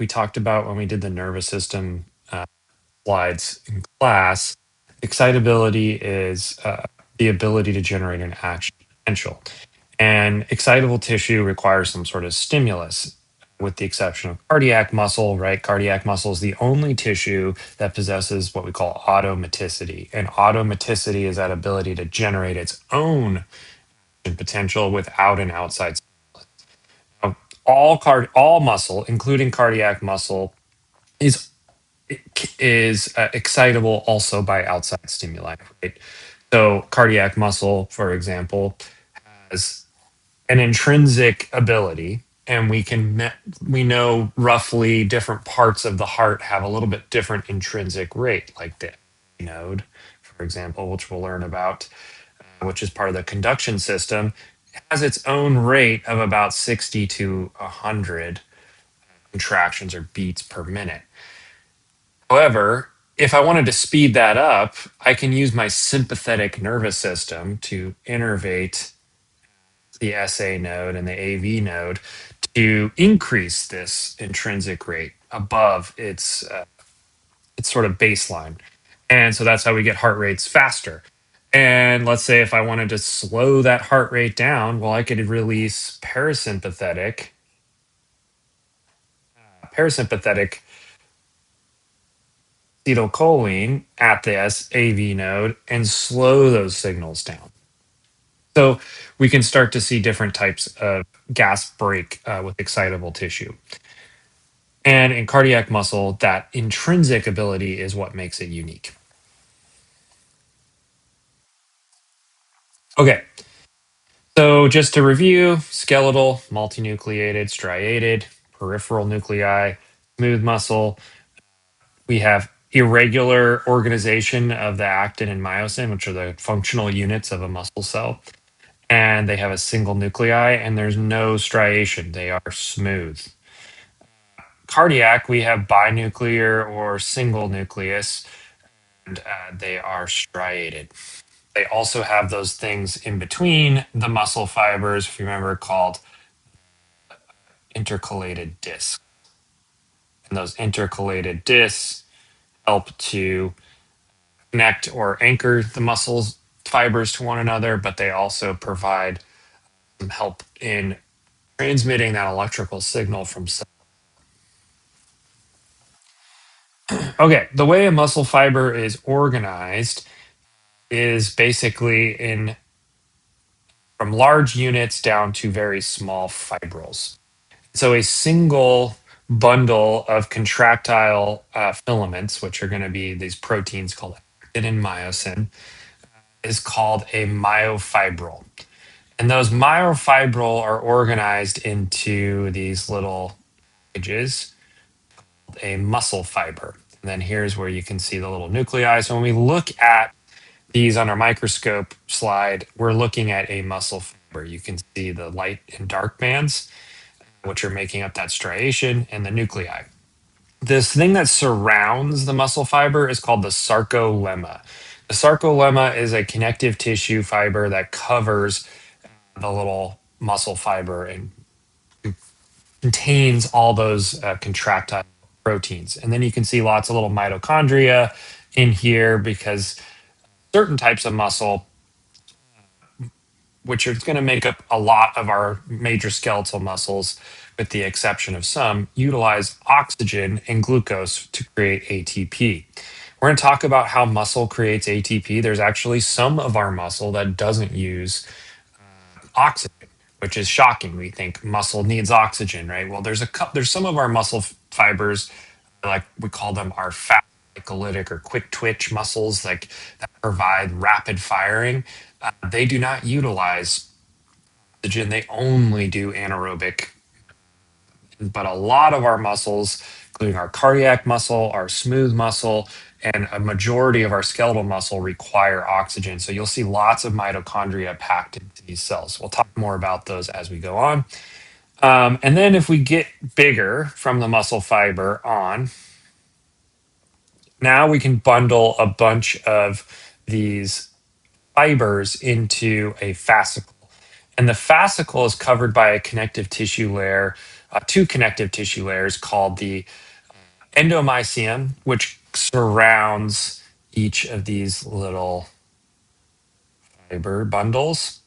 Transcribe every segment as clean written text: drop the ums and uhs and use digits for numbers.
we talked about when we did the nervous system slides in class, excitability is the ability to generate an action potential. And excitable tissue requires some sort of stimulus, with the exception of cardiac muscle, right? Cardiac muscle is the only tissue that possesses what we call automaticity. And automaticity is that ability to generate its own potential without an outside. Now, all muscle, including cardiac muscle, is excitable also by outside stimuli, right? So cardiac muscle, for example, has an intrinsic ability, and we know roughly different parts of the heart have a little bit different intrinsic rate, like the node, for example, which we'll learn about, which is part of the conduction system, has its own rate of about 60 to 100 contractions or beats per minute. However, if I wanted to speed that up, I can use my sympathetic nervous system to innervate the SA node and the AV node to increase this intrinsic rate above its sort of baseline. And so that's how we get heart rates faster. And let's say if I wanted to slow that heart rate down, well, I could release parasympathetic acetylcholine at the AV node and slow those signals down. So we can start to see different types of gas break with excitable tissue. And in cardiac muscle, that intrinsic ability is what makes it unique. Okay, so just to review, skeletal, multinucleated, striated, peripheral nuclei, smooth muscle. We have irregular organization of the actin and myosin, which are the functional units of a muscle cell. And they have a single nuclei, and there's no striation. They are smooth. Cardiac, we have binuclear or single nucleus, and they are striated. They also have those things in between the muscle fibers, if you remember, called intercalated discs. And those intercalated discs help to connect or anchor the muscles fibers to one another, but they also provide some help in transmitting that electrical signal from cells. Okay, the way a muscle fiber is organized is basically in from large units down to very small fibrils. So a single bundle of contractile filaments, which are going to be these proteins called actin and myosin, is called a myofibril. And those myofibril are organized into these little packages, a muscle fiber. And then here's where you can see the little nuclei. So when we look at these on our microscope slide, we're looking at a muscle fiber. You can see the light and dark bands, which are making up that striation, and the nuclei. This thing that surrounds the muscle fiber is called the sarcolemma. The sarcolemma is a connective tissue fiber that covers the little muscle fiber and contains all those contractile proteins. And then you can see lots of little mitochondria in here because certain types of muscle, which are going to make up a lot of our major skeletal muscles, with the exception of some, utilize oxygen and glucose to create ATP. We're going to talk about how muscle creates ATP. There's actually some of our muscle that doesn't use oxygen, which is shocking. We think muscle needs oxygen, right? Well, there's some of our muscle fibers, like we call them our fat glycolytic or quick twitch muscles, like that provide rapid firing. They do not utilize oxygen. They only do anaerobic. But a lot of our muscles, including our cardiac muscle, our smooth muscle, and a majority of our skeletal muscle require oxygen. So you'll see lots of mitochondria packed into these cells. We'll talk more about those as we go on. And then if we get bigger from the muscle fiber on, now we can bundle a bunch of these fibers into a fascicle. And the fascicle is covered by a connective tissue layer two connective tissue layers called the endomysium, which surrounds each of these little fiber bundles.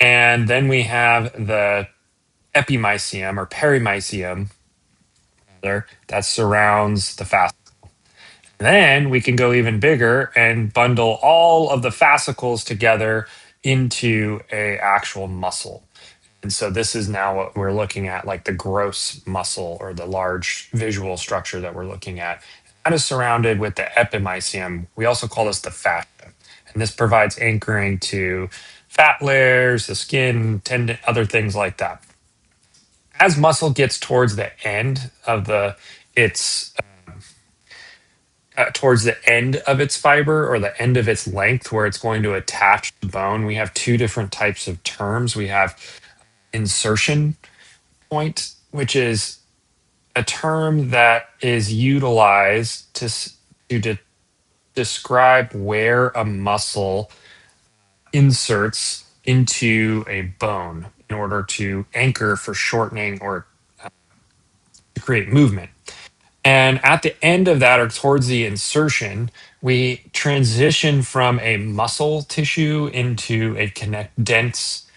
And then we have the epimysium or perimysium that surrounds the fascicle. Then we can go even bigger and bundle all of the fascicles together into a actual muscle. And so this is now what we're looking at, like the gross muscle or the large visual structure that we're looking at. That is surrounded with the epimysium. We also call this the fascia. And this provides anchoring to fat layers, the skin, tendon, other things like that. As muscle gets towards the end of its towards the end of its fiber or the end of its length where it's going to attach to bone, we have two different types of terms. We have insertion point, which is a term that is utilized to describe where a muscle inserts into a bone in order to anchor for shortening or to create movement. And at the end of that, or towards the insertion, we transition from a muscle tissue into a dense,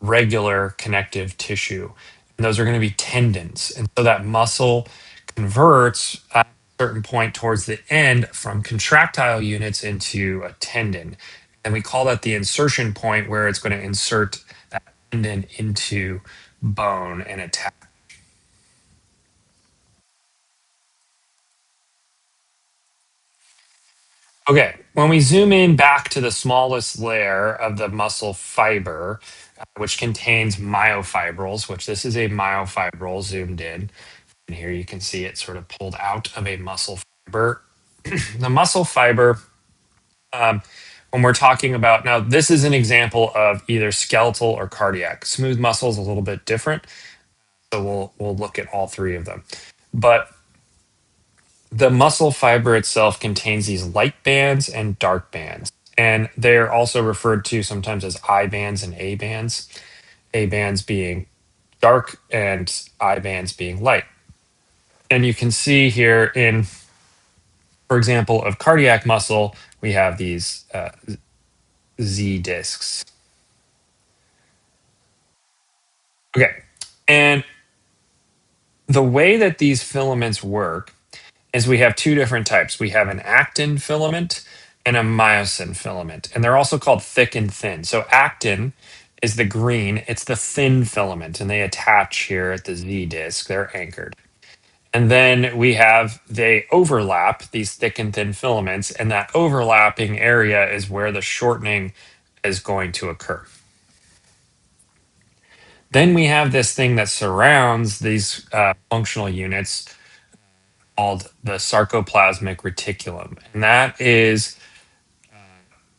regular connective tissue. And those are going to be tendons. And so that muscle converts at a certain point towards the end from contractile units into a tendon. And we call that the insertion point where it's going to insert that tendon into bone and attach. Okay, when we zoom in back to the smallest layer of the muscle fiber, which contains myofibrils, which this is a myofibril zoomed in. And here you can see it sort of pulled out of a muscle fiber. The muscle fiber, um, when we're talking about, now this is an example of either skeletal or cardiac. Smooth muscle is a little bit different. So we'll look at all three of them. But the muscle fiber itself contains these light bands and dark bands. And they're also referred to sometimes as I bands and A bands, A bands being dark and I bands being light. And you can see here in, for example, of cardiac muscle, we have these Z discs. Okay. And the way that these filaments work is we have two different types. We have an actin filament and a myosin filament, and they're also called thick and thin. So actin is the green, it's the thin filament, and they attach here at the Z disc, they're anchored. And then they overlap these thick and thin filaments, and that overlapping area is where the shortening is going to occur. Then we have this thing that surrounds these functional units called the sarcoplasmic reticulum. And that is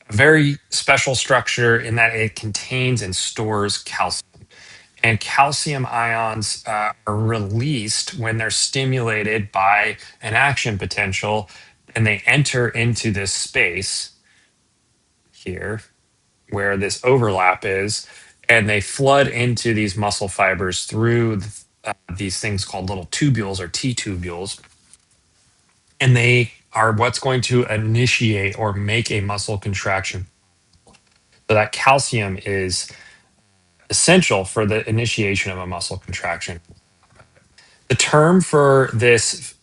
a very special structure in that it contains and stores calcium. And calcium ions are released when they're stimulated by an action potential and they enter into this space here where this overlap is, and they flood into these muscle fibers through these things called little tubules or T tubules. And they are what's going to initiate or make a muscle contraction. So that calcium is essential for the initiation of a muscle contraction. The term for this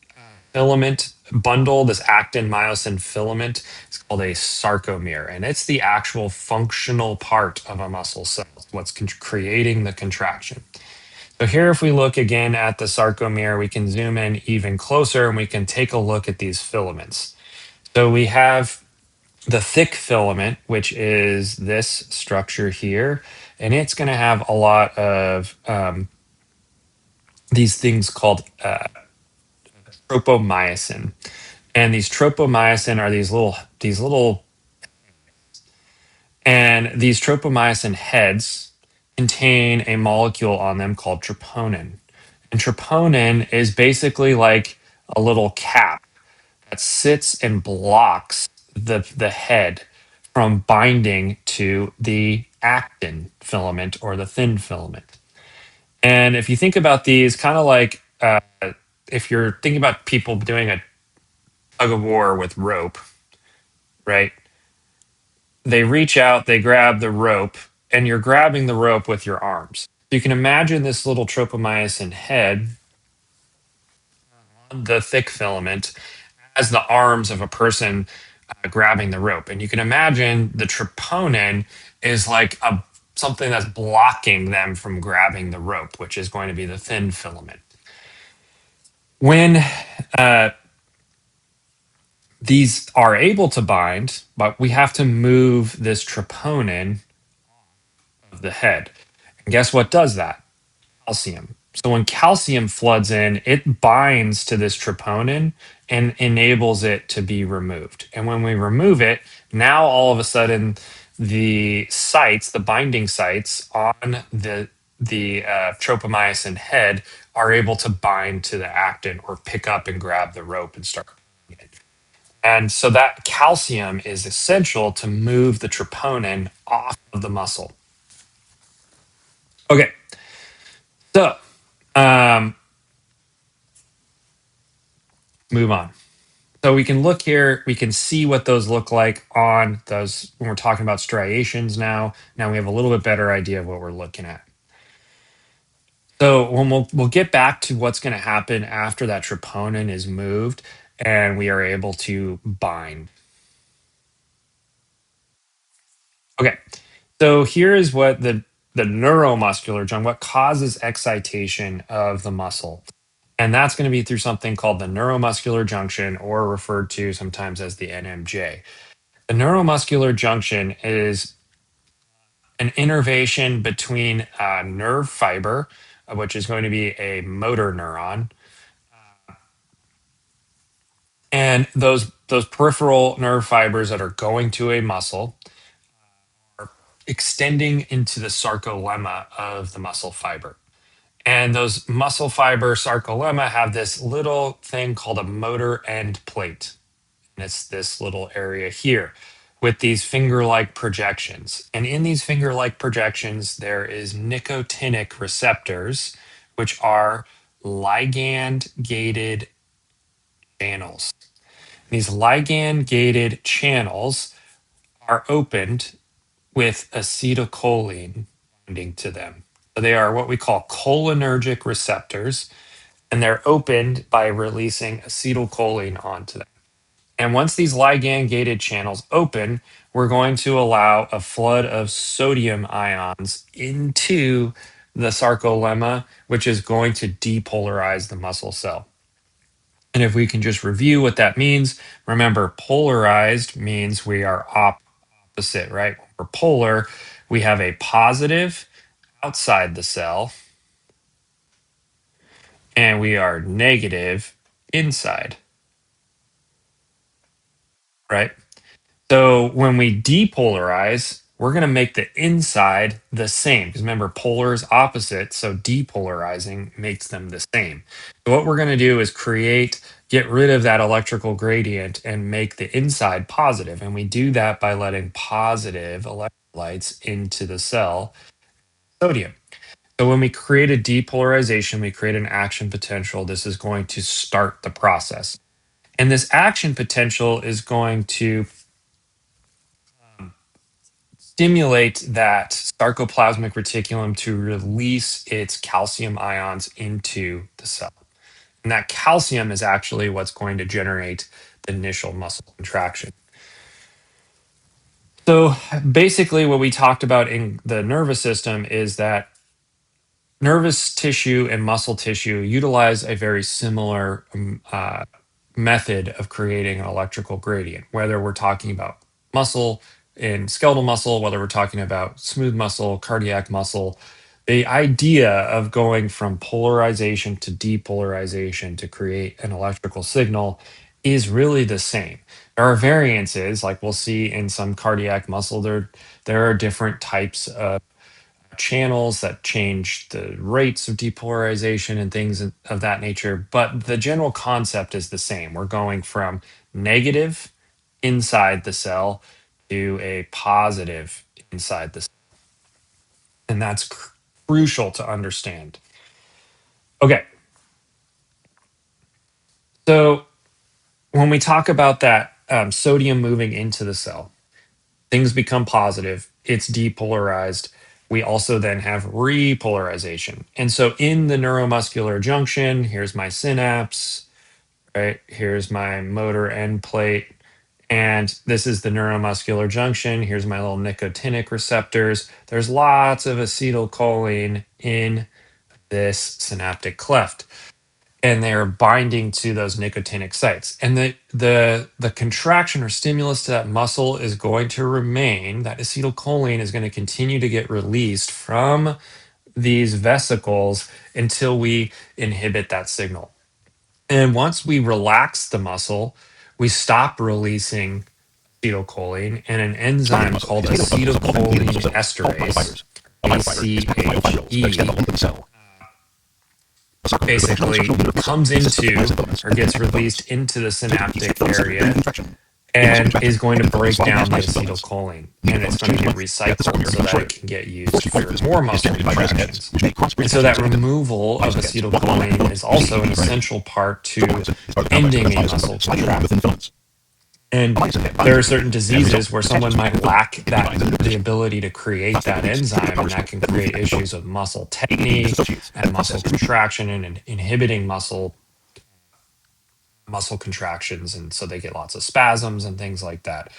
filament bundle, this actin myosin filament, is called a sarcomere, and it's the actual functional part of a muscle cell, what's creating the contraction. So here, if we look again at the sarcomere, we can zoom in even closer and we can take a look at these filaments. So we have the thick filament, which is this structure here, and it's going to have a lot of these things called tropomyosin. And these tropomyosin are and these tropomyosin heads contain a molecule on them called troponin. And troponin is basically like a little cap that sits and blocks the head from binding to the actin filament or the thin filament. And if you think about these, kind of like if you're thinking about people doing a tug of war with rope, right? They reach out, they grab the rope, and you're grabbing the rope with your arms. You can imagine this little tropomyosin head, the thick filament, as the arms of a person grabbing the rope. And you can imagine the troponin is like something that's blocking them from grabbing the rope, which is going to be the thin filament. When uh, these are able to bind, but we have to move this troponin of the head. And guess what does that? Calcium. So when calcium floods in, it binds to this troponin and enables it to be removed. And when we remove it, now all of a sudden the sites, the binding sites on the tropomyosin head are able to bind to the actin or pick up and grab the rope and start. And so that calcium is essential to move the troponin off of the muscle. Okay, so um, move on. So we can look here, we can see what those look like on those when we're talking about striations now. Now we have a little bit better idea of what we're looking at. So when we'll get back to what's going to happen after that troponin is moved and we are able to bind. Okay, so here is what the neuromuscular junction, what causes excitation of the muscle. And that's going to be through something called the neuromuscular junction, or referred to sometimes as the NMJ. The neuromuscular junction is an innervation between a nerve fiber, which is going to be a motor neuron, and those peripheral nerve fibers that are going to a muscle are extending into the sarcolemma of the muscle fiber. And those muscle fiber sarcolemma have this little thing called a motor end plate. And it's this little area here with these finger-like projections. And in these finger-like projections, there is nicotinic receptors, which are ligand-gated channels. These ligand-gated channels are opened with acetylcholine binding to them. So they are what we call cholinergic receptors, and they're opened by releasing acetylcholine onto them. And once these ligand gated channels open, we're going to allow a flood of sodium ions into the sarcolemma, which is going to depolarize the muscle cell. And if we can just review what that means, remember, polarized means we are opposite, right? When we're polar, we have a positive outside the cell, and we are negative inside, right? So when we depolarize, we're going to make the inside the same. Because remember, polar is opposite, so depolarizing makes them the same. So what we're going to do is get rid of that electrical gradient and make the inside positive. And we do that by letting positive electrolytes into the cell, sodium. So when we create a depolarization, we create an action potential. This is going to start the process. And this action potential is going to stimulate that sarcoplasmic reticulum to release its calcium ions into the cell. And that calcium is actually what's going to generate the initial muscle contraction. So basically, what we talked about in the nervous system is that nervous tissue and muscle tissue utilize a very similar method of creating an electrical gradient, whether we're talking about muscle and skeletal muscle, whether we're talking about smooth muscle, cardiac muscle. The idea of going from polarization to depolarization to create an electrical signal is really the same. There are variances, like we'll see in some cardiac muscle, there are different types of channels that change the rates of depolarization and things of that nature. But the general concept is the same. We're going from negative inside the cell to a positive inside the cell. And that's crucial to understand. Okay, so when we talk about that sodium moving into the cell, things become positive, it's depolarized. We also then have repolarization. And so in the neuromuscular junction, here's my synapse, right? Here's my motor end plate. And this is the neuromuscular junction. Here's my little nicotinic receptors. There's lots of acetylcholine in this synaptic cleft, and they're binding to those nicotinic sites. And the contraction or stimulus to that muscle is going to remain. That acetylcholine is going to continue to get released from these vesicles until we inhibit that signal. And once we relax the muscle, we stop releasing acetylcholine, and an enzyme called acetylcholine esterase, ACHE, basically comes into or gets released into the synaptic area and is going to break down the acetylcholine, and it's going to get recycled so that it can get used for more muscle contractions. And so that removal of acetylcholine is also an essential part to ending a muscle contraction. And there are certain diseases where someone might lack the ability to create that enzyme, and that can create issues of muscle tetany and muscle contraction and inhibiting muscle contractions, and so they get lots of spasms and things like that.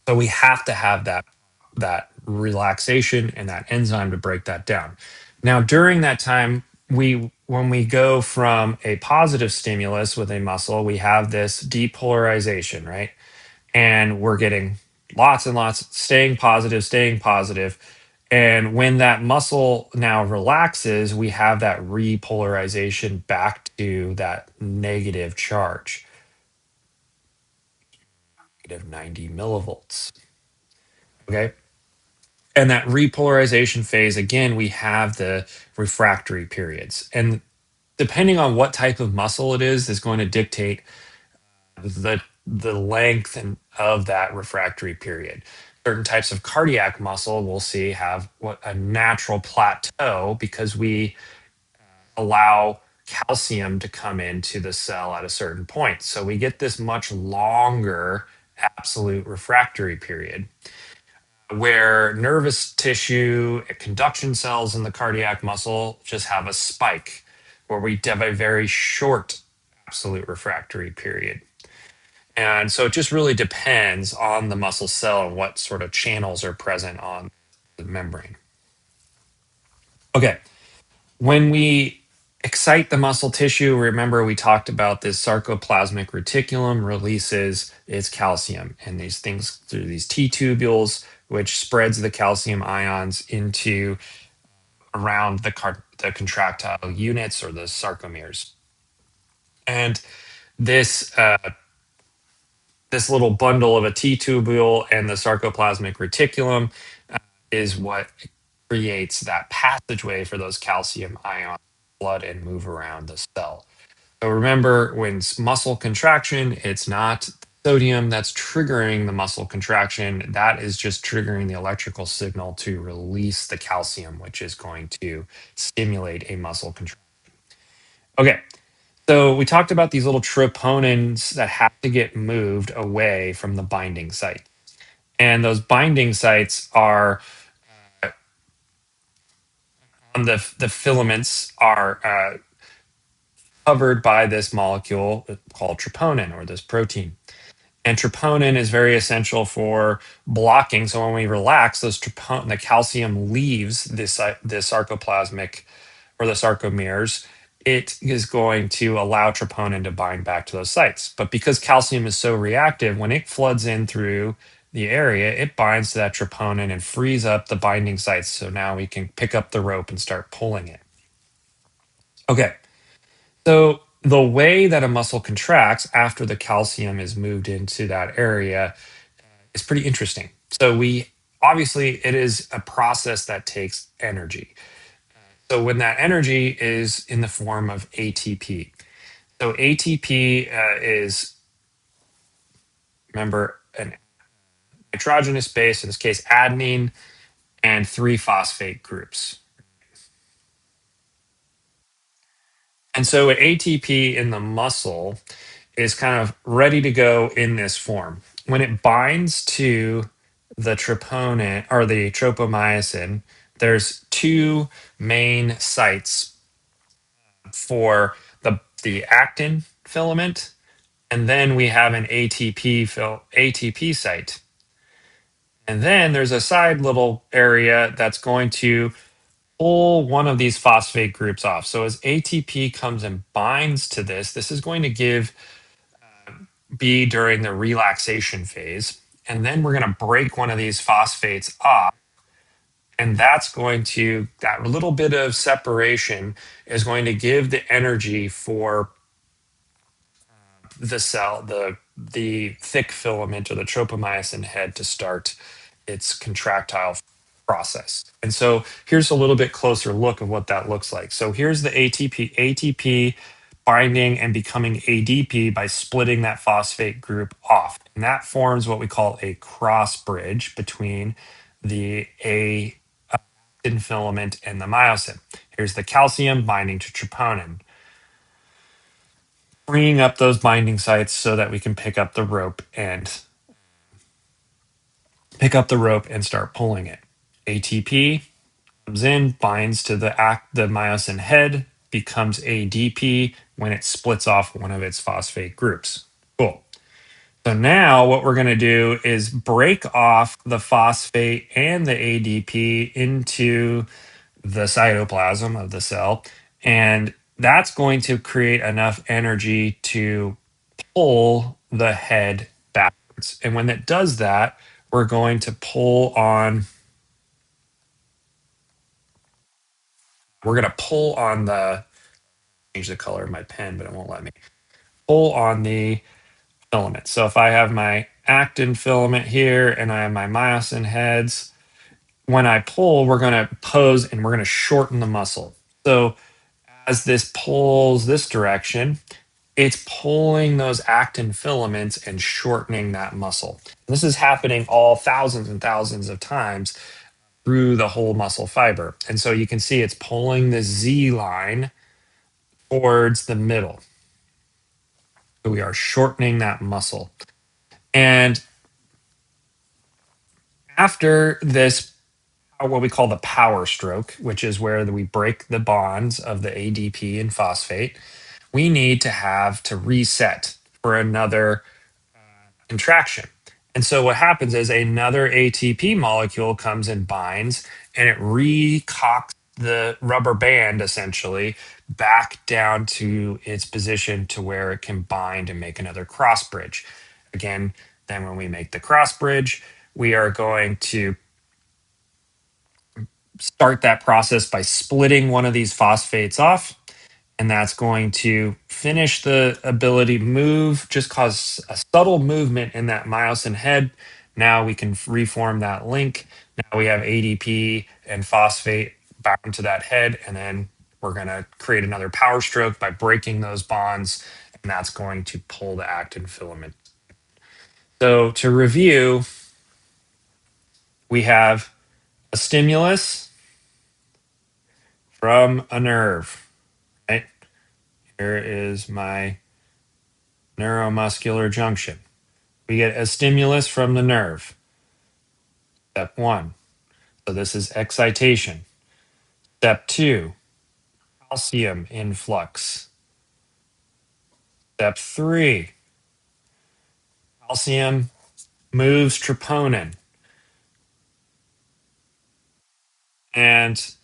So we have to have that relaxation and that enzyme to break that down. Now, during that time, when we go from a positive stimulus with a muscle, we have this depolarization, right? And we're getting lots and lots staying positive, staying positive. And when that muscle now relaxes, we have that repolarization back to that negative charge, negative 90 millivolts. Okay. And that repolarization phase, again, we have the refractory periods. And depending on what type of muscle it is going to dictate the length of that refractory period. Certain types of cardiac muscle we'll see have what a natural plateau because we allow calcium to come into the cell at a certain point. So we get this much longer absolute refractory period where nervous tissue, conduction cells in the cardiac muscle just have a spike where we have a very short absolute refractory period. And so it just really depends on the muscle cell and what sort of channels are present on the membrane. Okay, when we excite the muscle tissue, remember we talked about this sarcoplasmic reticulum releases its calcium and these things through these T tubules, which spreads the calcium ions into around the contractile units or the sarcomeres. And this this little bundle of a T tubule and the sarcoplasmic reticulum is what creates that passageway for those calcium ions blood and move around the cell. So remember, when muscle contraction, it's not sodium that's triggering the muscle contraction. That is just triggering the electrical signal to release the calcium, which is going to stimulate a muscle contraction. Okay, so we talked about these little troponins that have to get moved away from the binding site. And those binding sites are on the filaments are covered by this molecule called troponin or this protein. And troponin is very essential for blocking. So when we relax, the calcium leaves the sarcoplasmic or the sarcomeres. It is going to allow troponin to bind back to those sites. But because calcium is so reactive, when it floods in through the area, it binds to that troponin and frees up the binding sites. So now we can pick up the rope and start pulling it. Okay. So the way that a muscle contracts after the calcium is moved into that area is pretty interesting. So we obviously it is a process that takes energy. So when that energy is in the form of ATP. So ATP is remember an nitrogenous base, in this case adenine, and three phosphate groups. And so ATP in the muscle is kind of ready to go in this form. When it binds to the troponin or the tropomyosin, there's two main sites for the actin filament, and then we have an ATP site. And then there's a side little area that's going to pull one of these phosphate groups off. So as ATP comes and binds to this is going to be during the relaxation phase. And then we're going to break one of these phosphates off. And that little bit of separation is going to give the energy for the cell, the thick filament or the tropomyosin head to start its contractile process. And so here's a little bit closer look of what that looks like. So here's the ATP binding and becoming ADP by splitting that phosphate group off. And that forms what we call a cross bridge between the actin filament and the myosin. Here's the calcium binding to troponin, freeing up those binding sites so that we can pick up the rope and start pulling it. ATP comes in, binds to the myosin head, becomes ADP when it splits off one of its phosphate groups. Cool. So now what we're going to do is break off the phosphate and the ADP into the cytoplasm of the cell, and that's going to create enough energy to pull the head backwards. And when it does that, we're going to pull on the change the color of my pen, but it won't let me pull on the filament. So if I have my actin filament here and I have my myosin heads, when I pull, we're going to pose and we're going to shorten the muscle. So as this pulls this direction, it's pulling those actin filaments and shortening that muscle. This is happening all thousands and thousands of times through the whole muscle fiber. And so you can see it's pulling the Z line towards the middle. So we are shortening that muscle. And after this, what we call the power stroke, which is where we break the bonds of the ADP and phosphate, we need to have to reset for another contraction. And so what happens is another ATP molecule comes and binds and it recocks the rubber band essentially back down to its position to where it can bind and make another cross bridge. Again, then when we make the cross bridge, we are going to start that process by splitting one of these phosphates off, and that's going to finish the ability move, just cause a subtle movement in that myosin head. Now we can reform that link. Now we have ADP and phosphate bound to that head, and then we're going to create another power stroke by breaking those bonds, and that's going to pull the actin filament. So to review, we have a stimulus from a nerve, right? Here is my neuromuscular junction. We get a stimulus from the nerve. Step one. So this is excitation. Step two, calcium influx. Step three, calcium moves troponin. And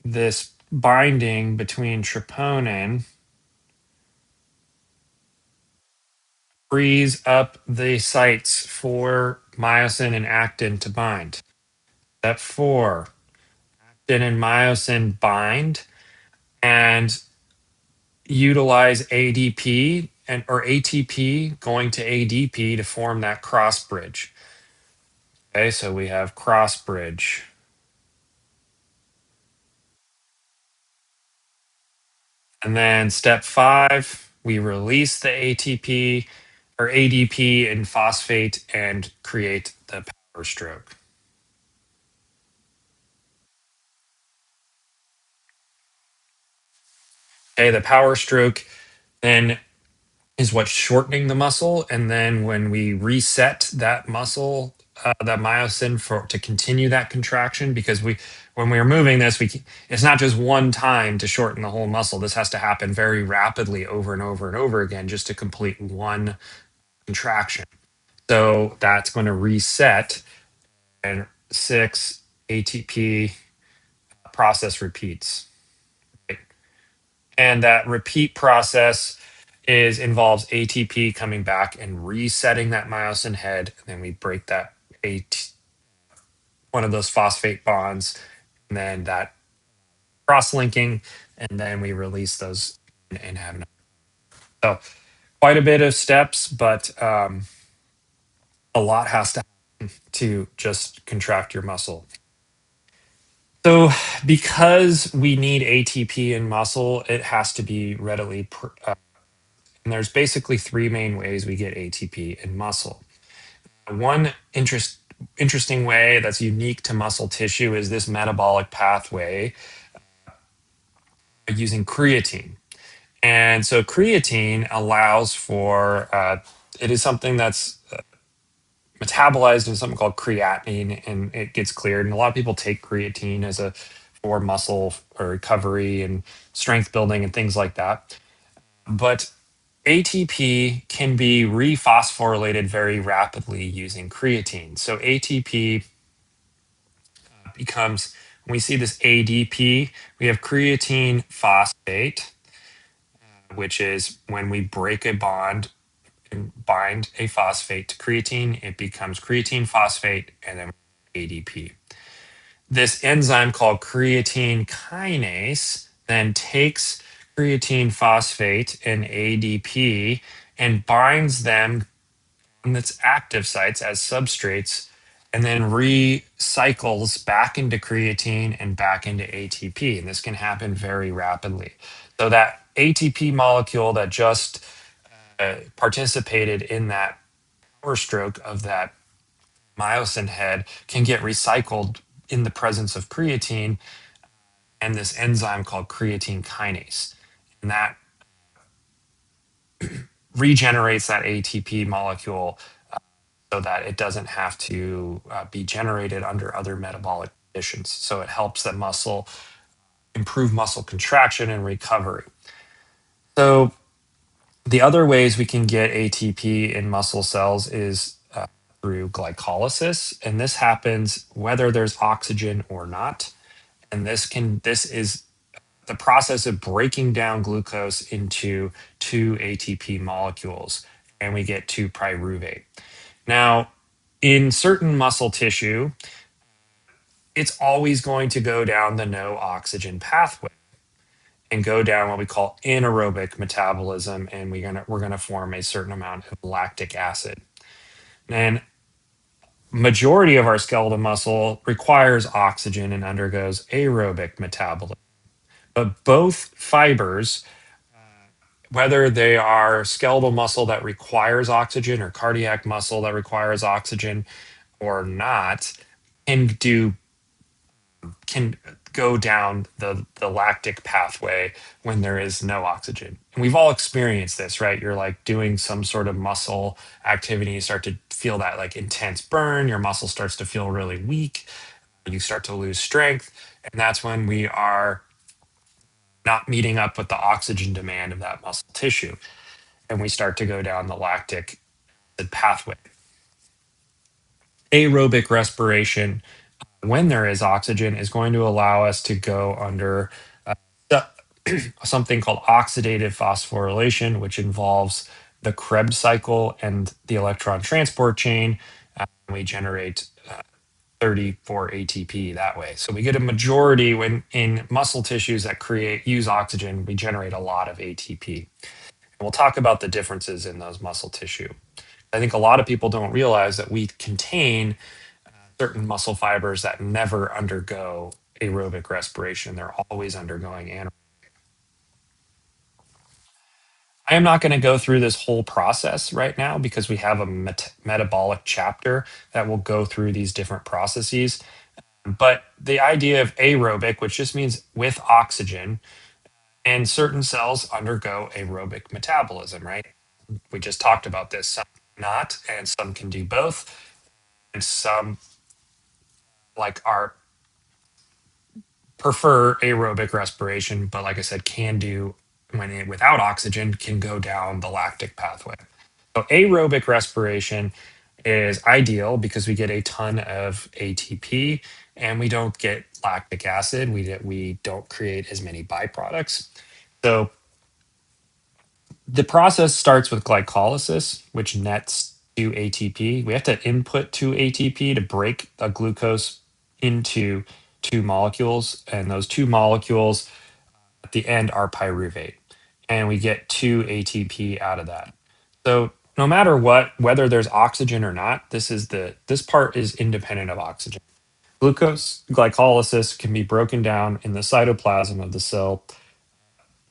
this binding between troponin frees up the sites for myosin and actin to bind. Step four, actin and myosin bind and utilize ADP or ATP going to ADP to form that cross bridge. Okay, so we have cross bridge. And then step five, we release the ATP or ADP and phosphate and create the power stroke. Okay, the power stroke then is what's shortening the muscle, and then when we reset that muscle, that myosin for to continue that contraction, because we when we are moving this, it's not just one time to shorten the whole muscle. This has to happen very rapidly over and over and over again just to complete one contraction. So that's going to reset, and 6 ATP process repeats. Right? And that repeat process involves ATP coming back and resetting that myosin head. And then we break that one of those phosphate bonds, and then that cross-linking, and then we release those and have so quite a bit of steps, but a lot has to just contract your muscle. So, because we need ATP in muscle, it has to be and there's basically three main ways we get ATP in muscle. One interesting way that's unique to muscle tissue is this metabolic pathway using creatine. And so, creatine allows for it is something that's metabolized in something called creatinine, and it gets cleared. And a lot of people take creatine as a for muscle or recovery and strength building and things like that. But ATP can be rephosphorylated very rapidly using creatine. So ATP becomes, when we see this ADP, we have creatine phosphate, which is when we break a bond and bind a phosphate to creatine, it becomes creatine phosphate and then ADP. This enzyme called creatine kinase then takes creatine phosphate and ADP and binds them on its active sites as substrates, and then recycles back into creatine and back into ATP. And this can happen very rapidly. So that ATP molecule that just participated in that power stroke of that myosin head can get recycled in the presence of creatine and this enzyme called creatine kinase. And that regenerates that ATP molecule so that it doesn't have to be generated under other metabolic conditions. So it helps that muscle improve muscle contraction and recovery. So the other ways we can get ATP in muscle cells is through glycolysis, and this happens whether there's oxygen or not. And this is the process of breaking down glucose into two ATP molecules, and we get 2-pyruvate. Now, in certain muscle tissue, it's always going to go down the no oxygen pathway and go down what we call anaerobic metabolism, and we're gonna form a certain amount of lactic acid. And majority of our skeletal muscle requires oxygen and undergoes aerobic metabolism. But both fibers, whether they are skeletal muscle that requires oxygen or cardiac muscle that requires oxygen or not, can do can go down the lactic pathway when there is no oxygen. And we've all experienced this, right? You're like doing some sort of muscle activity, you start to feel that like intense burn, your muscle starts to feel really weak, you start to lose strength, and that's when we are not meeting up with the oxygen demand of that muscle tissue, and we start to go down the lactic pathway. Aerobic respiration, when there is oxygen, is going to allow us to go under something called oxidative phosphorylation, which involves the Krebs cycle and the electron transport chain. We generate 34 ATP that way. So we get a majority when in muscle tissues that use oxygen, we generate a lot of ATP. And we'll talk about the differences in those muscle tissue. I think a lot of people don't realize that we contain certain muscle fibers that never undergo aerobic respiration. They're always undergoing anaerobic. I am not going to go through this whole process right now because we have a metabolic chapter that will go through these different processes. But the idea of aerobic, which just means with oxygen, And certain cells undergo aerobic metabolism, right? We just talked about this. Some not, and some can do both. And some, like our prefer aerobic respiration, but like I said, can do when without oxygen, can go down the lactic pathway. So aerobic respiration is ideal because we get a ton of ATP and we don't get lactic acid. We don't create as many byproducts. So the process starts with glycolysis, which nets to ATP. We have to input two ATP to break a glucose into two molecules, and those two molecules at the end are pyruvate, and we get two ATP out of that. So no matter what, whether there's oxygen or not, this part is independent of oxygen. Glucose glycolysis can be broken down in the cytoplasm of the cell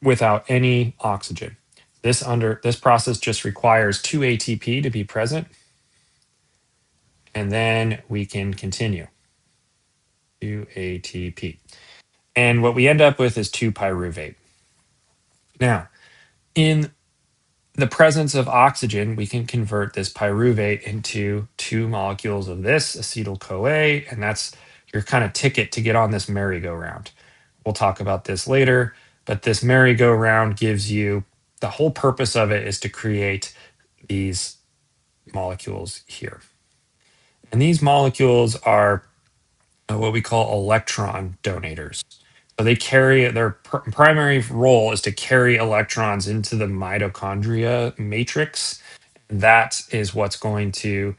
without any oxygen. This process just requires two ATP to be present, and then we can continue. Two ATP. And what we end up with is two pyruvate. Now, in the presence of oxygen, we can convert this pyruvate into two molecules of this acetyl CoA, and that's your kind of ticket to get on this merry-go-round. We'll talk about this later, but this merry-go-round gives you the whole purpose of it is to create these molecules here. And these molecules are what we call electron donators. So they carry their primary role is to carry electrons into the mitochondria matrix. That is what's going to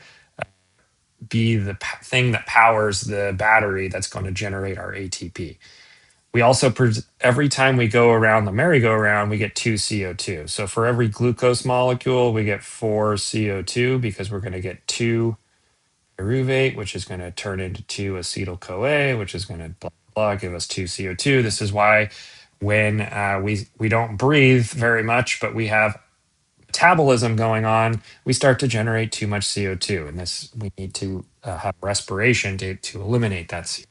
be the thing that powers the battery that's going to generate our ATP. We also, every time we go around the merry-go-round, we get two CO2. So for every glucose molecule, we get four CO2 because we're going to get two pyruvate, which is going to turn into two acetyl CoA, which is going to blah, blah, give us two CO2. This is why when we don't breathe very much, but we have metabolism going on, we start to generate too much CO2. And this we need to have respiration to eliminate that CO2.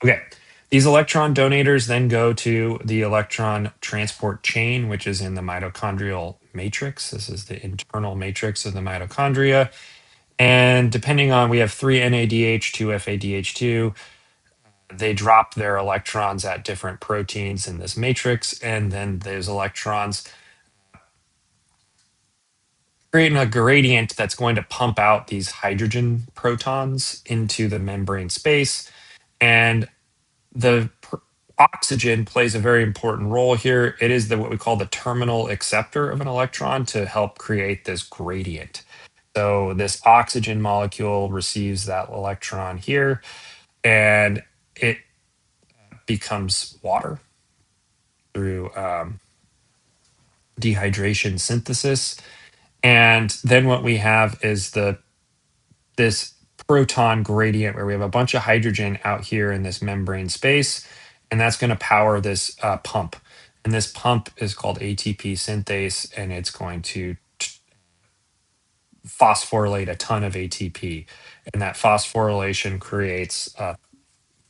Okay. These electron donators then go to the electron transport chain, which is in the mitochondrial matrix. This is the internal matrix of the mitochondria. And depending on, we have three NADH, two FADH2. They drop their electrons at different proteins in this matrix. And then those electrons creating a gradient that's going to pump out these hydrogen protons into the membrane space. And the oxygen plays a very important role here. It is what we call the terminal acceptor of an electron to help create this gradient. So this oxygen molecule receives that electron here, and it becomes water through dehydration synthesis. And then what we have is this proton gradient where we have a bunch of hydrogen out here in this membrane space, and that's going to power this pump. And this pump is called ATP synthase, and it's going to phosphorylate a ton of ATP. And that phosphorylation creates a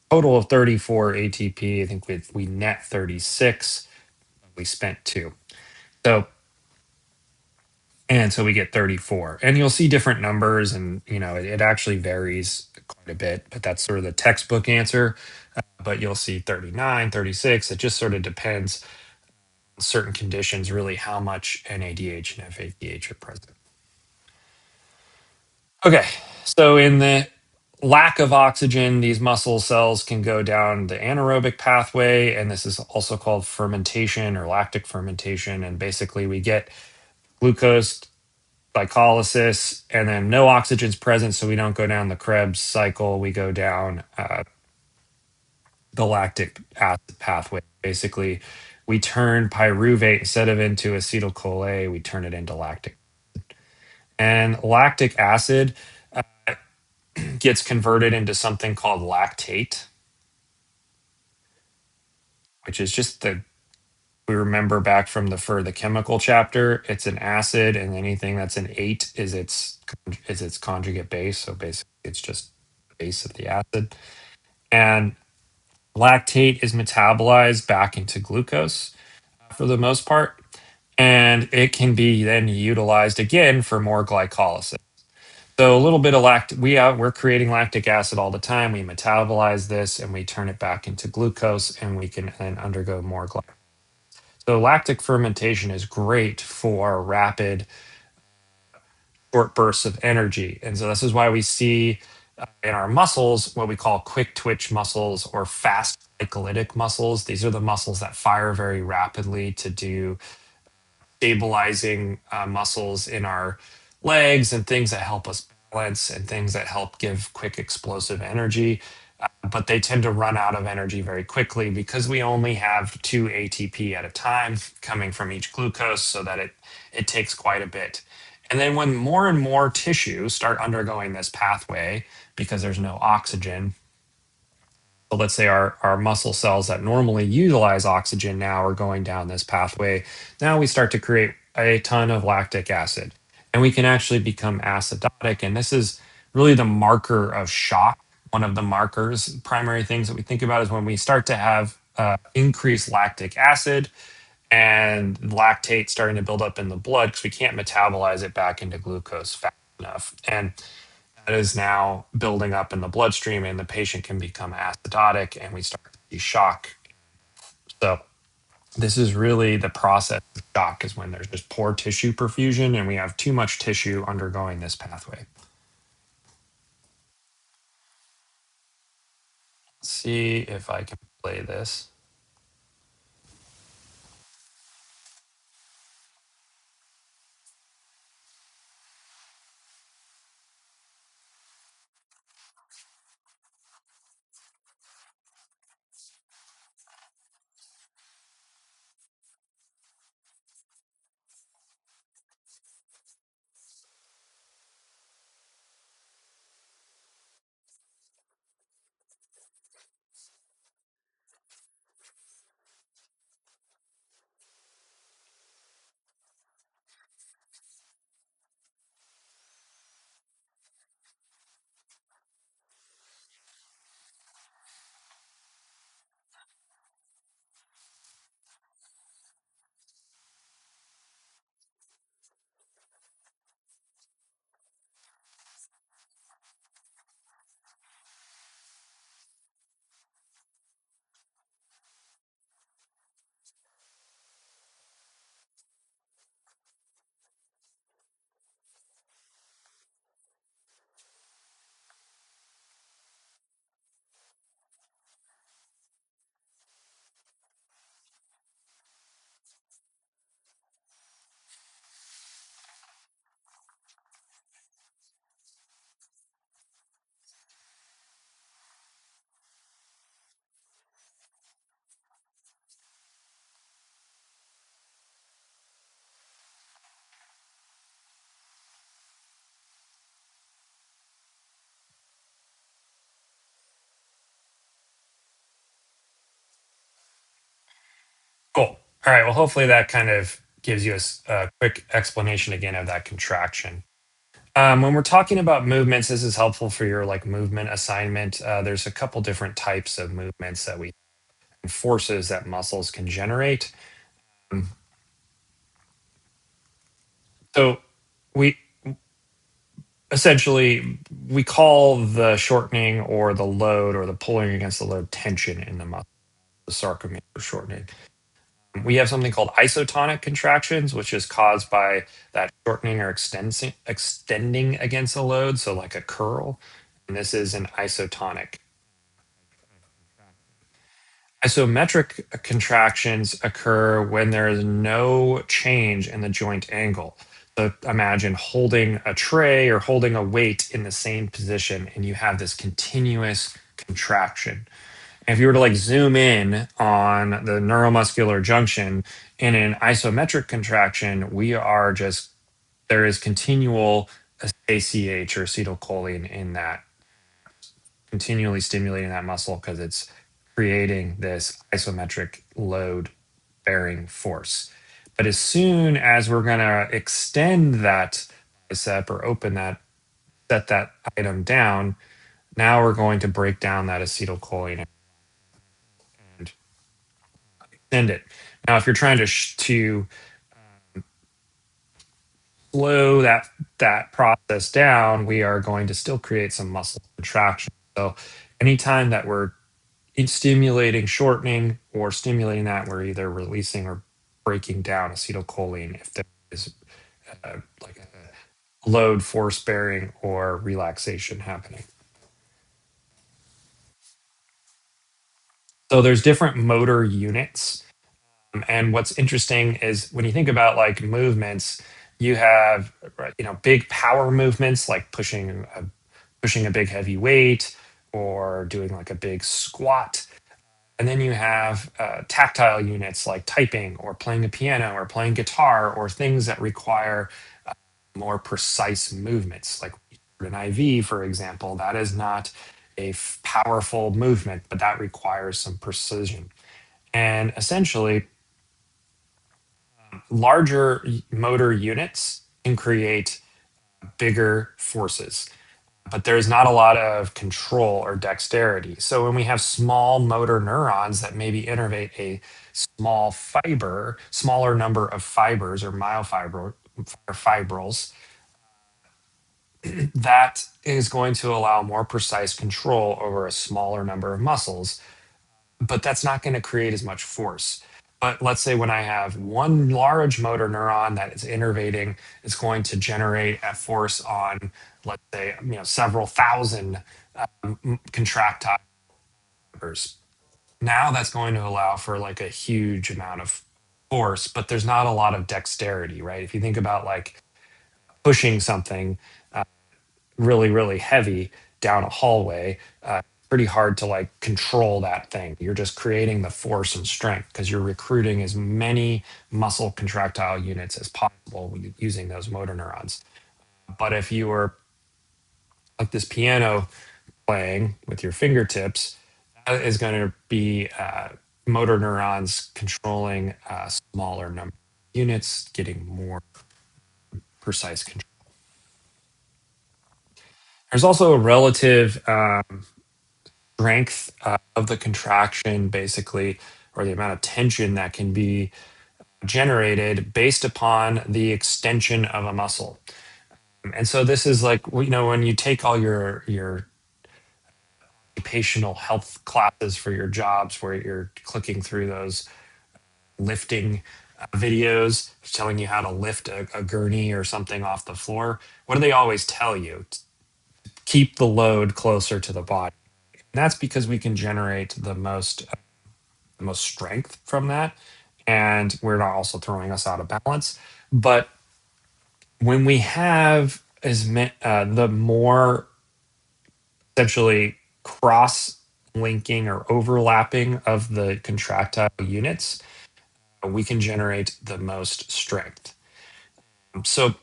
total of 34 ATP. I think we net 36. We spent two. So we get 34. And you'll see different numbers, and it actually varies quite a bit, but that's sort of the textbook answer. But you'll see 39, 36. It just sort of depends on certain conditions, really, how much NADH and FADH are present. Okay, so in the lack of oxygen, these muscle cells can go down the anaerobic pathway, and this is also called fermentation or lactic fermentation. And basically, we get glucose glycolysis, and then no oxygen's present, so we don't go down the Krebs cycle. We go down the lactic acid pathway. Basically, we turn pyruvate instead of into acetyl CoA, we turn it into lactic. And lactic acid gets converted into something called lactate, which is just we remember back from the chemical chapter. It's an acid, and anything that's an ate is its conjugate base. So basically, it's just the base of the acid. And Lactate is metabolized back into glucose for the most part, and it can be then utilized again for more glycolysis. So a little bit of we're creating lactic acid all the time. We metabolize this and we turn it back into glucose, and we can then undergo more glycolysis. So lactic fermentation is great for rapid short bursts of energy. And so this is why we see in our muscles what we call quick twitch muscles or fast glycolytic muscles. These are the muscles that fire very rapidly to do stabilizing muscles in our legs and things that help us balance and things that help give quick explosive energy. But they tend to run out of energy very quickly because we only have 2 ATP at a time coming from each glucose, so that it takes quite a bit. And then when more and more tissues start undergoing this pathway because there's no oxygen, so let's say our muscle cells that normally utilize oxygen now are going down this pathway. Now we start to create a ton of lactic acid, and we can actually become acidotic. And this is really the marker of shock. One of the markers, primary things that we think about is when we start to have increased lactic acid and lactate starting to build up in the blood because we can't metabolize it back into glucose fast enough. And that is now building up in the bloodstream, and the patient can become acidotic, and we start to see shock. So this is really the process of shock, is when there's just poor tissue perfusion and we have too much tissue undergoing this pathway. Let's see if I can play this. Cool. All right. Well, hopefully that kind of gives you a quick explanation again of that contraction. When we're talking about movements, this is helpful for your like movement assignment. There's a couple different types of movements that we forces that muscles can generate. Um, So we essentially we call the shortening or the load or the pulling against the load tension in the muscle, the sarcomere shortening. We have something called isotonic contractions, which is caused by that shortening or extending against a load, so like a curl. And this is an isotonic. Isometric contractions occur when there is no change in the joint angle. So imagine holding a tray or holding a weight in the same position, and you have this continuous contraction. And if you were to like zoom in on the neuromuscular junction in an isometric contraction, we are just, there is continual ACH or acetylcholine in that, continually stimulating that muscle because it's creating this isometric load bearing force. But as soon as we're going to extend that bicep or open that, set that item down, now we're going to break down that acetylcholine. extend it. Now, if you're trying to slow that process down, we are going to still create some muscle contraction. So anytime that we're stimulating shortening or stimulating that, we're either releasing or breaking down acetylcholine if there is like a load, force bearing, or relaxation happening. So there's different motor units. And what's interesting is when you think about like movements, you have big power movements like pushing a big heavy weight or doing like a big squat. And then you have tactile units like typing or playing a piano or playing guitar or things that require more precise movements, like an IV, for example. That is not a powerful movement, but that requires some precision. And essentially, larger motor units can create bigger forces, but there's not a lot of control or dexterity. So when we have small motor neurons that maybe innervate a smaller number of fibers or myofibrils, that is going to allow more precise control over a smaller number of muscles, but that's not going to create as much force. But let's say when I have one large motor neuron that is innervating, it's going to generate a force on, let's say, several thousand contractile fibers. Now that's going to allow for like a huge amount of force, but there's not a lot of dexterity, right? If you think about like pushing something really, really heavy down a hallway, pretty hard to like control that thing. You're just creating the force and strength because you're recruiting as many muscle contractile units as possible using those motor neurons. But if you were like this piano playing with your fingertips, that is going to be motor neurons controlling a smaller number of units, getting more precise control. There's also a relative strength of the contraction, basically, or the amount of tension that can be generated based upon the extension of a muscle. And so this is like, when you take all your occupational health classes for your jobs where you're clicking through those lifting videos telling you how to lift a gurney or something off the floor. What do they always tell you? Keep the load closer to the body. And that's because we can generate the most strength from that, and we're not also throwing us out of balance. But when we have the more essentially cross linking or overlapping of the contractile units, we can generate the most strength. So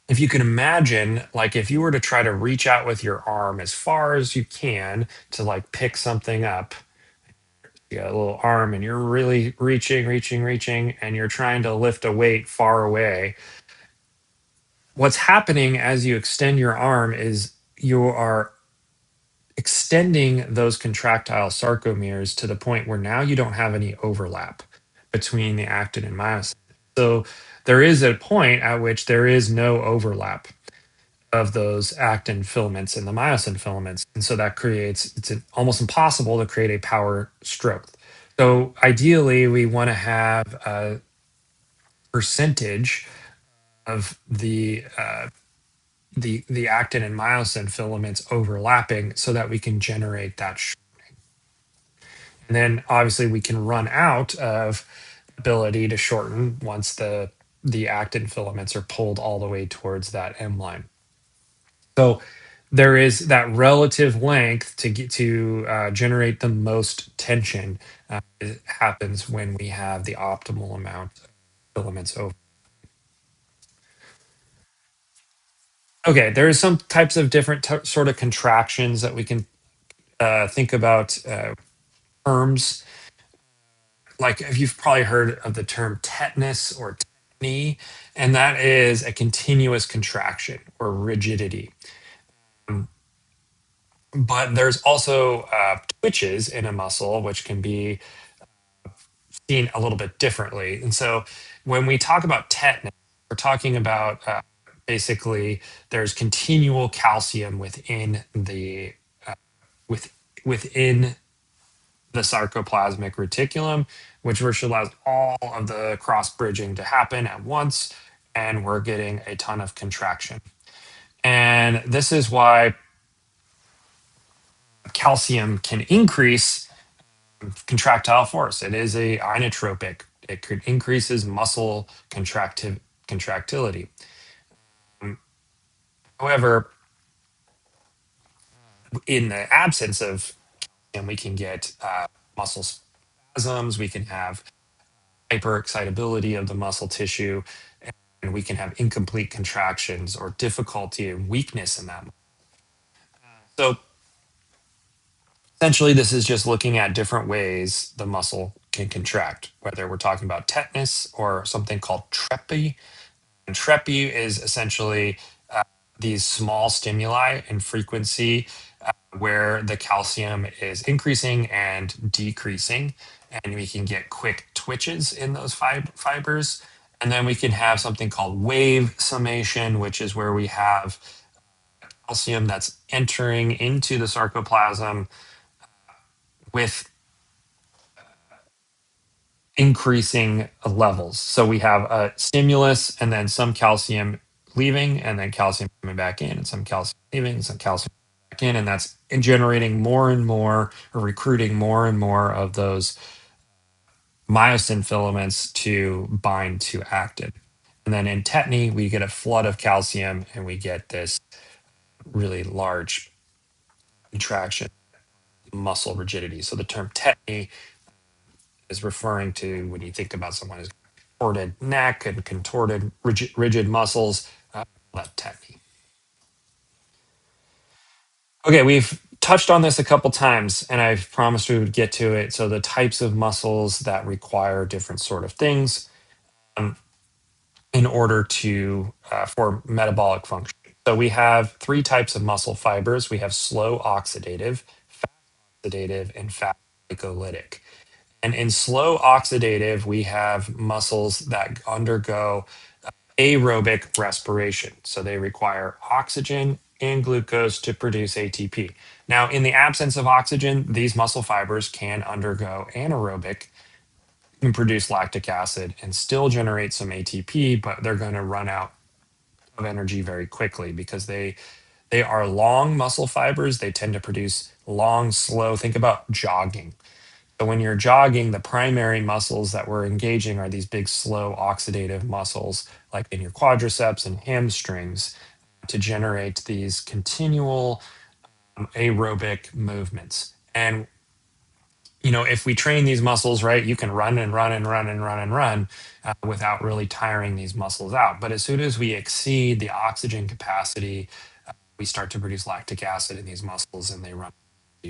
if you can imagine, like if you were to try to reach out with your arm as far as you can to like pick something up, you got a little arm and you're really reaching, and you're trying to lift a weight far away. What's happening as you extend your arm is you are extending those contractile sarcomeres to the point where now you don't have any overlap between the actin and myosin. So there is a point at which there is no overlap of those actin filaments and the myosin filaments. And so that creates, almost impossible to create a power stroke. So ideally, we want to have a percentage of the actin and myosin filaments overlapping so that we can generate that. And then obviously we can run out of ability to shorten once the actin filaments are pulled all the way towards that M line. So there is that relative length to get to generate the most tension. It happens when we have the optimal amount of filaments over. Okay, there is some types of different sort of contractions that we can think about terms. Like if you've probably heard of the term tetanus or tetany, and that is a continuous contraction or rigidity. But there's also twitches in a muscle, which can be seen a little bit differently. And so when we talk about tetanus, we're talking about basically there's continual calcium uh, with, within the sarcoplasmic reticulum, which allows all of the cross bridging to happen at once, and we're getting a ton of contraction. And this is why calcium can increase contractile force. It is a inotropic. It could increases muscle contractility. Um, However, in the absence of, and we can get muscle spasms, we can have hyperexcitability of the muscle tissue, and we can have incomplete contractions or difficulty and weakness in that. So essentially, this is just looking at different ways the muscle can contract, whether we're talking about tetanus or something called TREPI. And TREPI is essentially these small stimuli in frequency where the calcium is increasing and decreasing, and we can get quick twitches in those fibers. And then we can have something called wave summation, which is where we have calcium that's entering into the sarcoplasm with increasing levels. So we have a stimulus and then some calcium leaving and then calcium coming back in and some calcium leaving and some calcium back in. And that's generating more and more or recruiting more and more of those myosin filaments to bind to actin. And then in tetany, we get a flood of calcium and we get this really large contraction, muscle rigidity. So the term tetany is referring to when you think about someone who's contorted neck and contorted rigid muscles, that technique. Okay, we've touched on this a couple times, and I've promised we would get to it. So the types of muscles that require different sort of things um, in order to for metabolic function. So we have three types of muscle fibers. We have slow oxidative, fast oxidative, and fast glycolytic. And in slow oxidative, we have muscles that undergo aerobic respiration. So they require oxygen and glucose to produce ATP. Now, in the absence of oxygen, these muscle fibers can undergo anaerobic and produce lactic acid and still generate some ATP, but they're going to run out of energy very quickly because they are long muscle fibers. They tend to produce long, slow. Think about jogging. So when you're jogging, the primary muscles that we're engaging are these big, slow oxidative muscles, like in your quadriceps and hamstrings, to generate these continual aerobic movements. And if we train these muscles right, you can run and run and run and run and run without really tiring these muscles out. But as soon as we exceed the oxygen capacity, we start to produce lactic acid in these muscles, and they run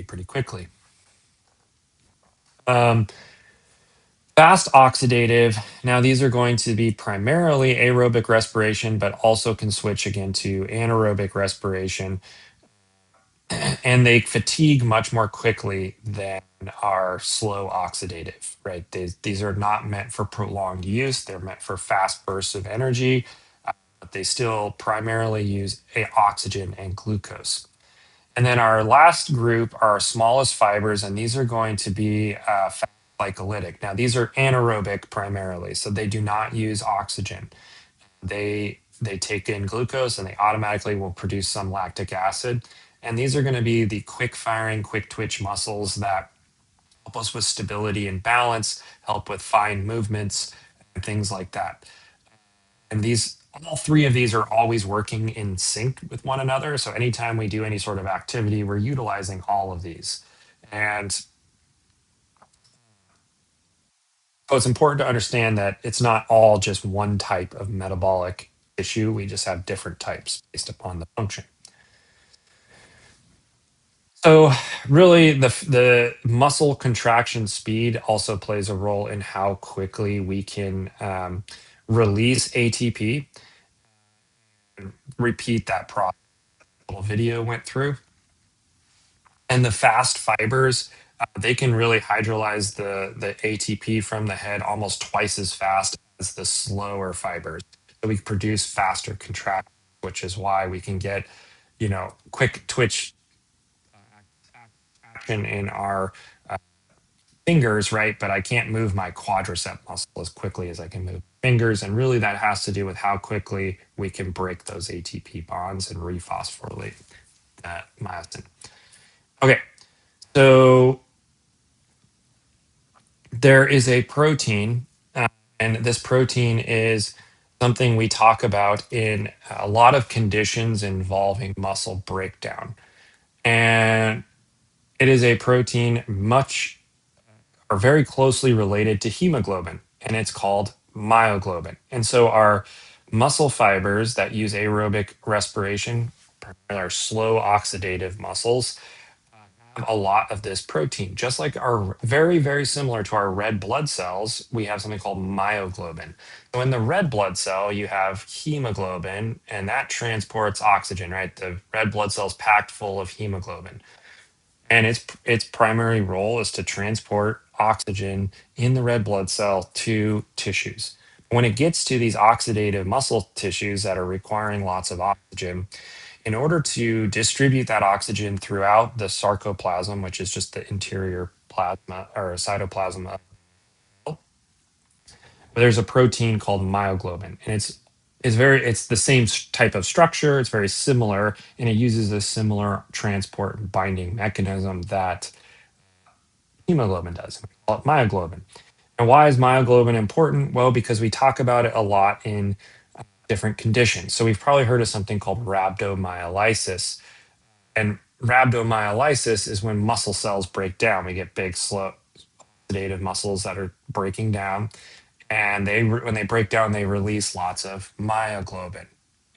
pretty quickly. Um, Fast oxidative. Now, these are going to be primarily aerobic respiration, but also can switch again to anaerobic respiration. And they fatigue much more quickly than our slow oxidative, right? These are not meant for prolonged use. They're meant for fast bursts of energy, but they still primarily use oxygen and glucose. And then our last group are our smallest fibers, and these are going to be glycolytic. Now, these are anaerobic primarily, so they do not use oxygen. They take in glucose and they automatically will produce some lactic acid. And these are going to be the quick firing, quick twitch muscles that help us with stability and balance, help with fine movements, and things like that. And all three of these are always working in sync with one another. So anytime we do any sort of activity, we're utilizing all of these. And so it's important to understand that it's not all just one type of metabolic issue. We just have different types based upon the function. So really the muscle contraction speed also plays a role in how quickly we can release ATP. Repeat that process. Little video went through. And the fast fibers, They can really hydrolyze the ATP from the head almost twice as fast as the slower fibers. So we produce faster contractions, which is why we can get, quick twitch action in our fingers, right? But I can't move my quadricep muscle as quickly as I can move fingers. And really, that has to do with how quickly we can break those ATP bonds and rephosphorylate that myosin. Okay, so there is a protein, and this protein is something we talk about in a lot of conditions involving muscle breakdown. And it is a protein much or very closely related to hemoglobin, and it's called myoglobin. And so our muscle fibers that use aerobic respiration, our slow oxidative muscles, have a lot of this protein. Just like our very, very similar to our red blood cells, we have something called myoglobin. So in the red blood cell, you have hemoglobin, and that transports oxygen, right? The red blood cell is packed full of hemoglobin, and its primary role is to transport oxygen in the red blood cell to tissues. When it gets to these oxidative muscle tissues that are requiring lots of oxygen, in order to distribute that oxygen throughout the sarcoplasm, which is just the interior plasma or cytoplasm, there's a protein called myoglobin, and it's the same type of structure. It's very similar, and it uses a similar transport binding mechanism that hemoglobin does. We call it myoglobin. And why is myoglobin important? Well, because we talk about it a lot in different conditions. So we've probably heard of something called rhabdomyolysis. And rhabdomyolysis is when muscle cells break down. We get big, slow, oxidative muscles that are breaking down. And when they break down, they release lots of myoglobin.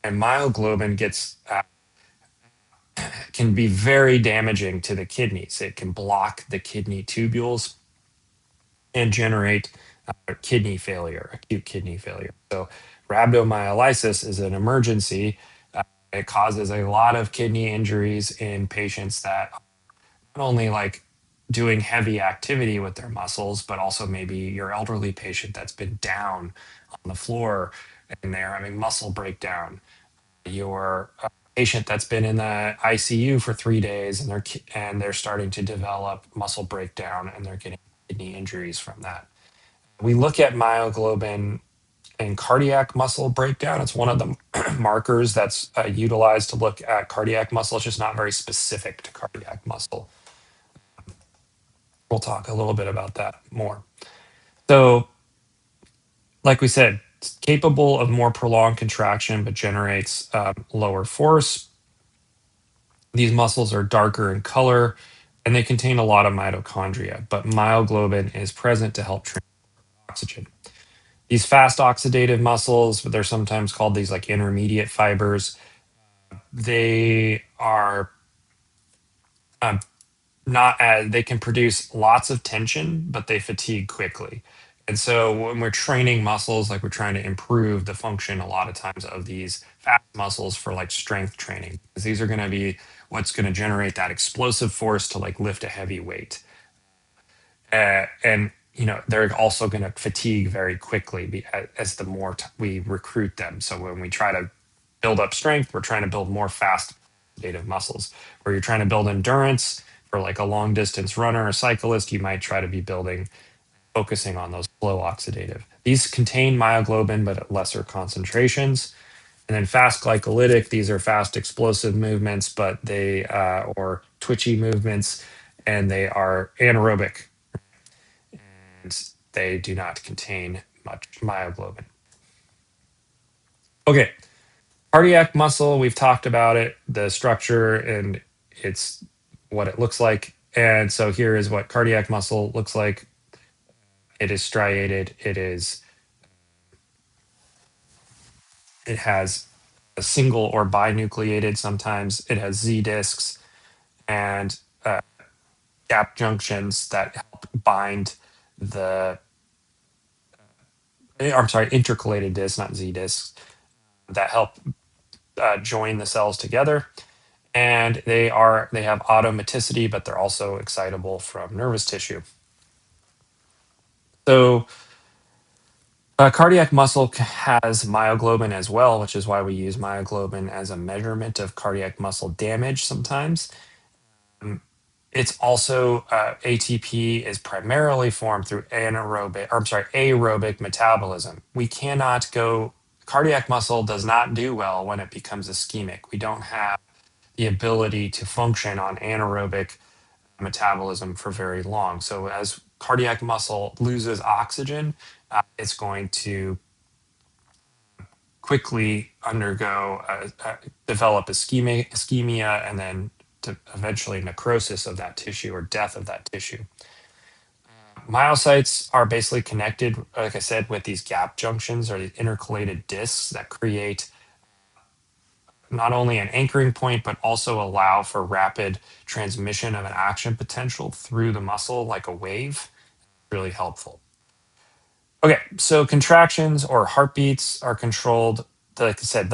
And myoglobin can be very damaging to the kidneys. It can block the kidney tubules and generate kidney failure, acute kidney failure. So, rhabdomyolysis is an emergency. It causes a lot of kidney injuries in patients that not only like doing heavy activity with their muscles, but also maybe your elderly patient that's been down on the floor and they're having muscle breakdown. Your patient that's been in the ICU for 3 days and they're starting to develop muscle breakdown and they're getting kidney injuries from that. We look at myoglobin in cardiac muscle breakdown. It's one of the markers that's utilized to look at cardiac muscle. It's just not very specific to cardiac muscle. We'll talk a little bit about that more. So, like we said, it's capable of more prolonged contraction, but generates lower force. These muscles are darker in color, and they contain a lot of mitochondria, but myoglobin is present to help transport oxygen. These fast oxidative muscles, they're sometimes called these like intermediate fibers. They are um, not as they can produce lots of tension, but they fatigue quickly. And so when we're training muscles, like we're trying to improve the function a lot of times of these fast muscles for like strength training, because these are going to be what's going to generate that explosive force to like lift a heavy weight. And they're also going to fatigue very quickly as the more we recruit them. So when we try to build up strength, we're trying to build more fast native muscles. Where you're trying to build endurance for like a long distance runner or cyclist, you might try to be focusing on those slow oxidative. These contain myoglobin, but at lesser concentrations. And then fast glycolytic, these are fast explosive movements, but or twitchy movements, and they are anaerobic, and they do not contain much myoglobin. Okay, cardiac muscle, we've talked about it, the structure, and it's what it looks like. And so here is what cardiac muscle looks like. It is striated. It has a single or binucleated. Sometimes it has Z discs and gap junctions that help bind the. I'm sorry, intercalated discs, not Z discs, that help join the cells together. and they have automaticity, but they're also excitable from nervous tissue. So cardiac muscle has myoglobin as well, which is why we use myoglobin as a measurement of cardiac muscle damage sometimes. Um, It's also ATP is primarily formed through aerobic metabolism. We cannot go, cardiac muscle does not do well when it becomes ischemic. We don't have the ability to function on anaerobic metabolism for very long. So as cardiac muscle loses oxygen, it's going to quickly undergo develop ischemia, and then to eventually necrosis of that tissue or death of that tissue. Myocytes are basically connected, like I said, with these gap junctions or the intercalated discs that create not only an anchoring point, but also allow for rapid transmission of an action potential through the muscle like a wave. Really helpful. Okay, so contractions or heartbeats are controlled. Like I said,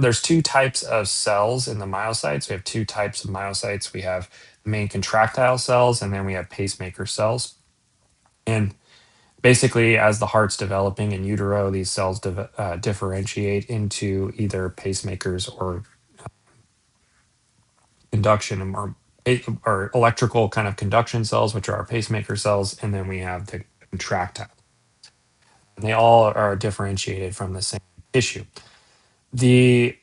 there's two types of cells in the myocytes. We have two types of myocytes. We have the main contractile cells, and then we have pacemaker cells. And basically, as the heart's developing in utero, these cells differentiate into either pacemakers or conduction or electrical kind of conduction cells, which are our pacemaker cells, and then we have the contractile. And they all are differentiated from the same tissue. The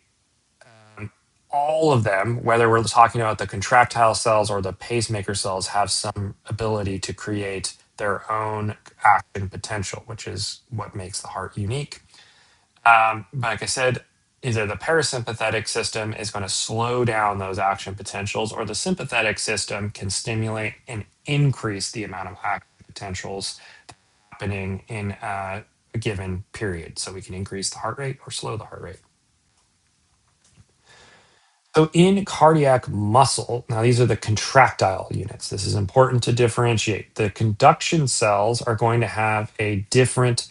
All of them, whether we're talking about the contractile cells or the pacemaker cells, have some ability to create their own action potential, which is what makes the heart unique. But like I said, either the parasympathetic system is going to slow down those action potentials, or the sympathetic system can stimulate and increase the amount of action potentials happening in a given period. So we can increase the heart rate or slow the heart rate. So in cardiac muscle, now these are the contractile units. This is important to differentiate. The conduction cells are going to have a different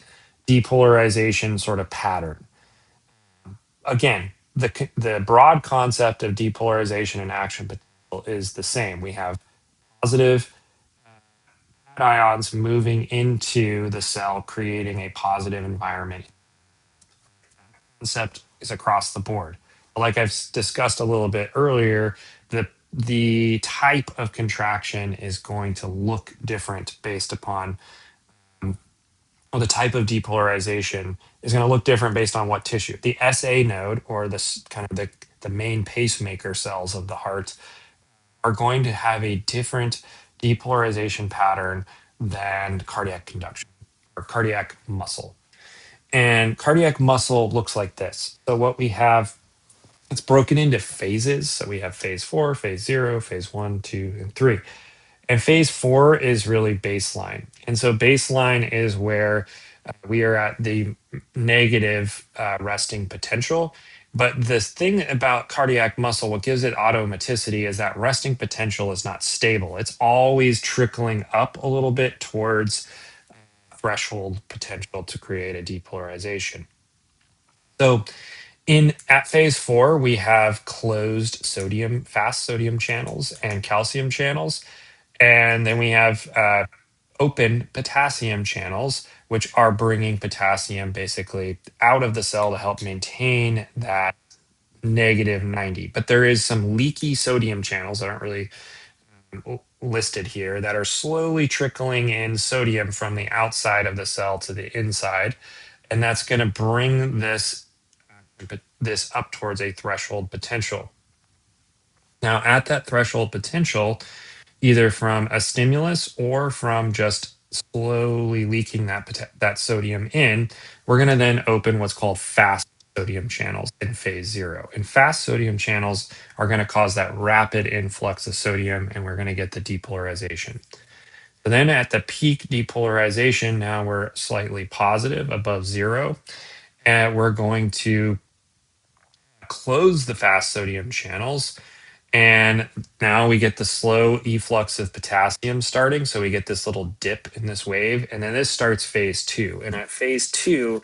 depolarization sort of pattern. Again, the broad concept of depolarization and action potential is the same. We have positive ions moving into the cell, creating a positive environment. Concept is across the board. Like I've discussed a little bit earlier, the type of contraction is going to look different based upon, or the type of depolarization is going to look different based on what tissue. The SA node, or this kind of the main pacemaker cells of the heart, are going to have a different depolarization pattern than cardiac conduction or cardiac muscle. And cardiac muscle looks like this. So what we have, it's broken into phases. So we have phase 4, phase 0, phase 1, 2, and 3. And phase 4 is really baseline. And so baseline is where we are at the negative resting potential. But the thing about cardiac muscle, what gives it automaticity, is that resting potential is not stable. It's always trickling up a little bit towards threshold potential to create a depolarization. So in at phase 4, we have closed fast sodium channels and calcium channels. And then we have open potassium channels, which are bringing potassium basically out of the cell to help maintain that negative 90. But there is some leaky sodium channels that aren't really listed here that are slowly trickling in sodium from the outside of the cell to the inside. And that's going to bring this up towards a threshold potential. Now, at that threshold potential, either from a stimulus or from just slowly leaking that sodium in, we're going to then open what's called fast sodium channels in phase 0. And fast sodium channels are going to cause that rapid influx of sodium, and we're going to get the depolarization. So then at the peak depolarization, now we're slightly positive above 0, and we're going to close the fast sodium channels. And now we get the slow efflux of potassium starting. So we get this little dip in this wave. And then this starts phase 2. And at phase 2,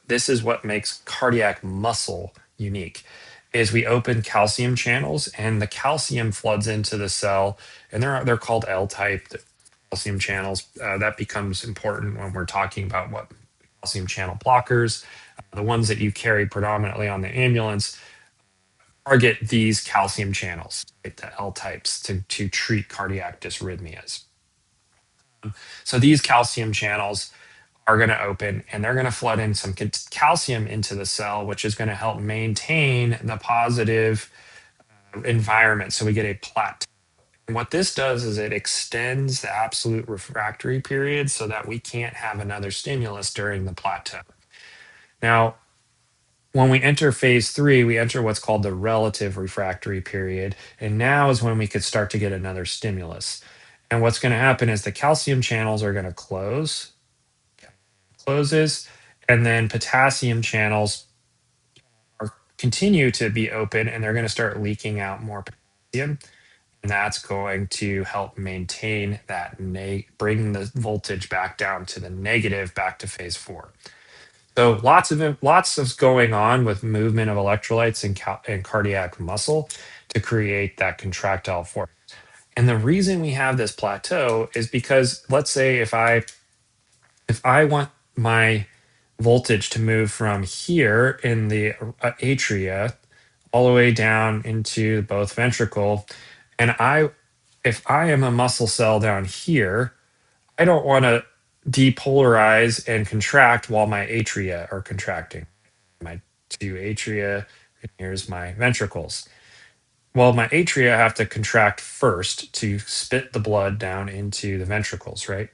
this is what makes cardiac muscle unique. is we open calcium channels, and the calcium floods into the cell, and they're called L-type calcium channels. That becomes important when we're talking about what calcium channel blockers, the ones that you carry predominantly on the ambulance, target these calcium channels, right, the L types, to treat cardiac dysrhythmias. So these calcium channels are going to open, and they're going to flood in some calcium into the cell, which is going to help maintain the positive environment. So we get a plateau. And what this does is it extends the absolute refractory period so that we can't have another stimulus during the plateau. Now, when we enter phase three, we enter what's called the relative refractory period. And now is when we could start to get another stimulus. And what's going to happen is the calcium channels are going to closes, and then potassium channels are continue to be open, and they're going to start leaking out more potassium. And that's going to help maintain that, bring the voltage back down to the negative, back to phase four. So lots of going on with movement of electrolytes and cardiac muscle to create that contractile force. And the reason we have this plateau is because, let's say if I want my voltage to move from here in the atria all the way down into both ventricle, and if I am a muscle cell down here, I don't want to depolarize and contract while my atria are contracting. My two atria, and here's my ventricles. Well, my atria have to contract first to spit the blood down into the ventricles, right?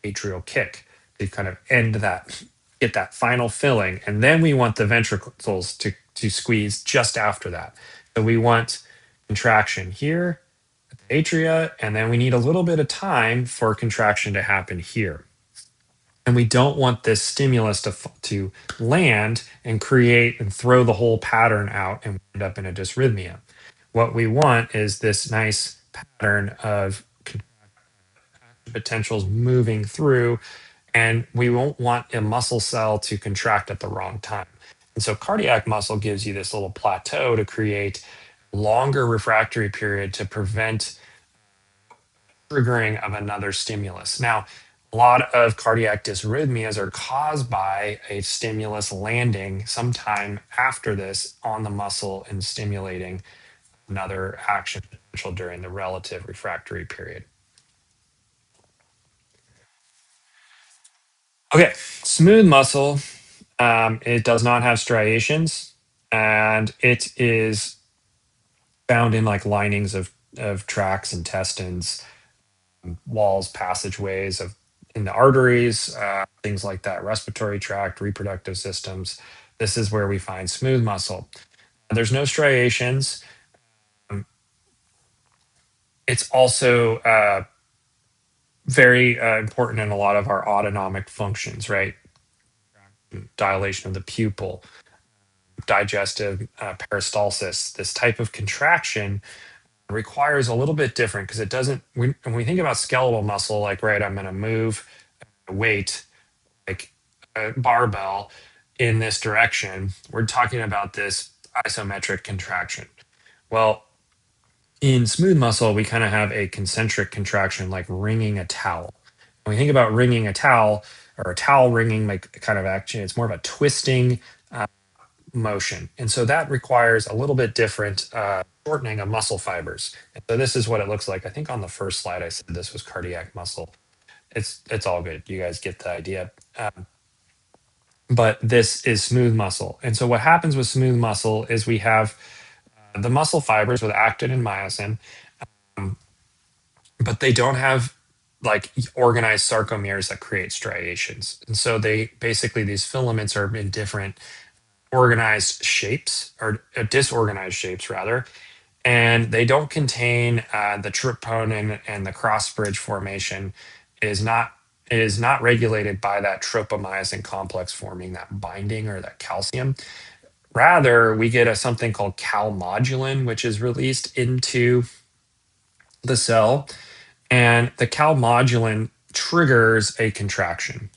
Atrial kick to kind of end that, get that final filling. And then we want the ventricles to squeeze just after that. So we want contraction here, atria, and then we need a little bit of time for contraction to happen here. And we don't want this stimulus to land and create and throw the whole pattern out and end up in a dysrhythmia. What we want is this nice pattern of potentials moving through, and we won't want a muscle cell to contract at the wrong time. And so cardiac muscle gives you this little plateau to create longer refractory period to prevent triggering of another stimulus. Now, a lot of cardiac dysrhythmias are caused by a stimulus landing sometime after this on the muscle and stimulating another action potential during the relative refractory period. Okay, smooth muscle, it does not have striations, and it is found in like linings of tracts, intestines, walls, passageways of in the arteries, things like that, respiratory tract, reproductive systems. This is where we find smooth muscle. There's no striations. Um, It's also very important in a lot of our autonomic functions, right? Dilation of the pupil, digestive peristalsis. This type of contraction requires a little bit different because it doesn't, when we think about skeletal muscle, like, right, I'm going to move weight like a barbell in this direction, we're talking about this isometric contraction. Well, in smooth muscle, we kind of have a concentric contraction, like wringing a towel. When we think about wringing a towel or a towel wringing, like kind of action, it's more of a twisting motion. And so that requires a little bit different shortening of muscle fibers. And so this is what it looks like. I think on the first slide, I said this was cardiac muscle. It's all good. You guys get the idea. But this is smooth muscle. And so what happens with smooth muscle is we have the muscle fibers with actin and myosin, um, but they don't have like organized sarcomeres that create striations. And so they basically, these filaments are in different organized shapes, or disorganized shapes rather, and they don't contain the troponin, and the cross bridge formation is not it is not regulated by that tropomyosin complex forming that binding or that calcium. Rather, we get something called calmodulin, which is released into the cell, and the calmodulin triggers a contraction.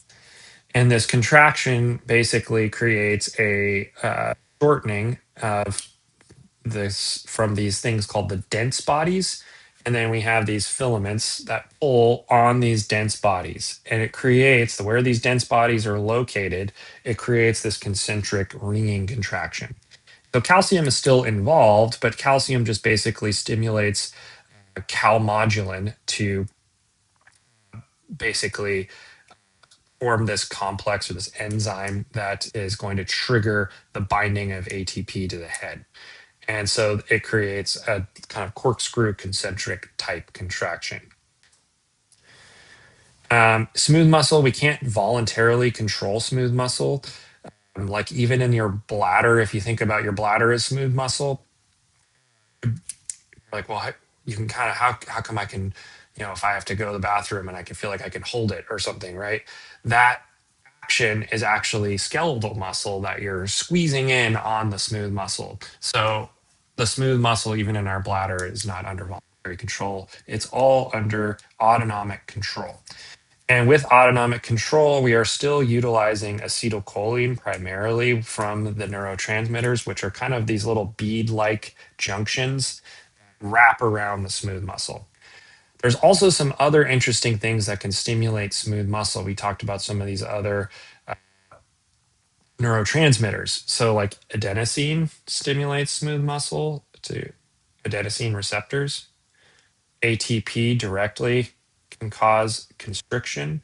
And this contraction basically creates a shortening of this from these things called the dense bodies. And then we have these filaments that pull on these dense bodies. And it creates where these dense bodies are located, it creates this concentric ringing contraction. So calcium is still involved, but calcium just basically stimulates a calmodulin to basically form this complex or this enzyme that is going to trigger the binding of ATP to the head. And so it creates a kind of corkscrew concentric type contraction. Smooth muscle, we can't voluntarily control smooth muscle. Like even in your bladder, if you think about your bladder as smooth muscle, like, well, you can kind of, how come I can, if I have to go to the bathroom and I can feel like I can hold it or something, right? That action is actually skeletal muscle that you're squeezing in on the smooth muscle. So the smooth muscle, even in our bladder, is not under voluntary control. It's all under autonomic control. And with autonomic control, we are still utilizing acetylcholine primarily from the neurotransmitters, which are kind of these little bead like junctions wrap around the smooth muscle. There's also some other interesting things that can stimulate smooth muscle. We talked about some of these other neurotransmitters. So, like adenosine stimulates smooth muscle to adenosine receptors. ATP directly can cause constriction.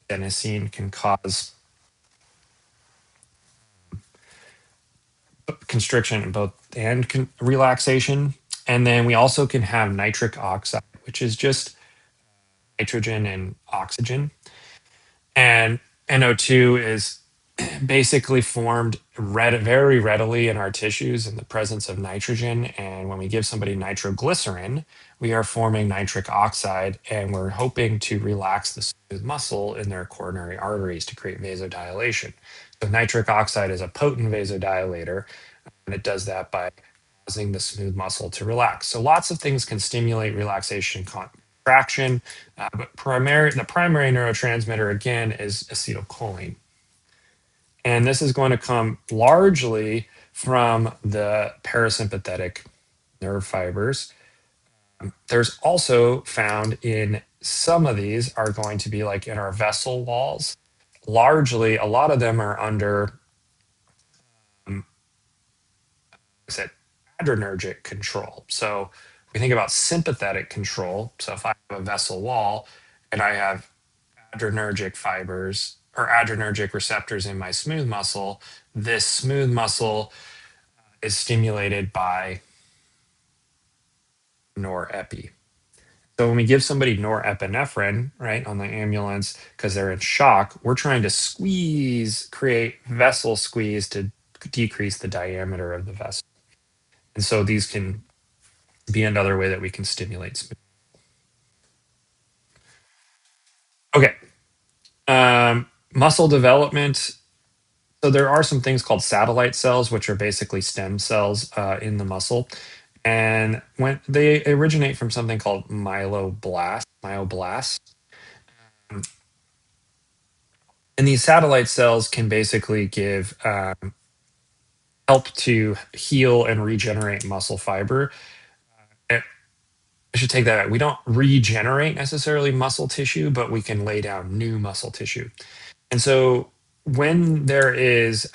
Adenosine can cause constriction in both and relaxation. And then we also can have nitric oxide, which is just nitrogen and oxygen. And NO2 is basically formed very readily in our tissues in the presence of nitrogen. And when we give somebody nitroglycerin, we are forming nitric oxide and we're hoping to relax the smooth muscle in their coronary arteries to create vasodilation. So, nitric oxide is a potent vasodilator, and it does that by causing the smooth muscle to relax. So, lots of things can stimulate relaxation, contraction, but the primary neurotransmitter again is acetylcholine. And this is going to come largely from the parasympathetic nerve fibers. There's also found in some of these are going to be like in our vessel walls. Largely, a lot of them are under, I said, adrenergic control. So we think about sympathetic control. So if I have a vessel wall and I have adrenergic fibers or adrenergic receptors in my smooth muscle, this smooth muscle is stimulated by norepi. So when we give somebody norepinephrine, right, on the ambulance because they're in shock, we're trying to create vessel squeeze to decrease the diameter of the vessel. And so these can be another way that we can stimulate smooth. Okay. Muscle development. So there are some things called satellite cells, which are basically stem cells in the muscle. And when they originate from something called myoblasts. And these satellite cells can basically give help to heal and regenerate muscle fiber. I should take that out. We don't regenerate necessarily muscle tissue, but we can lay down new muscle tissue. And so when there is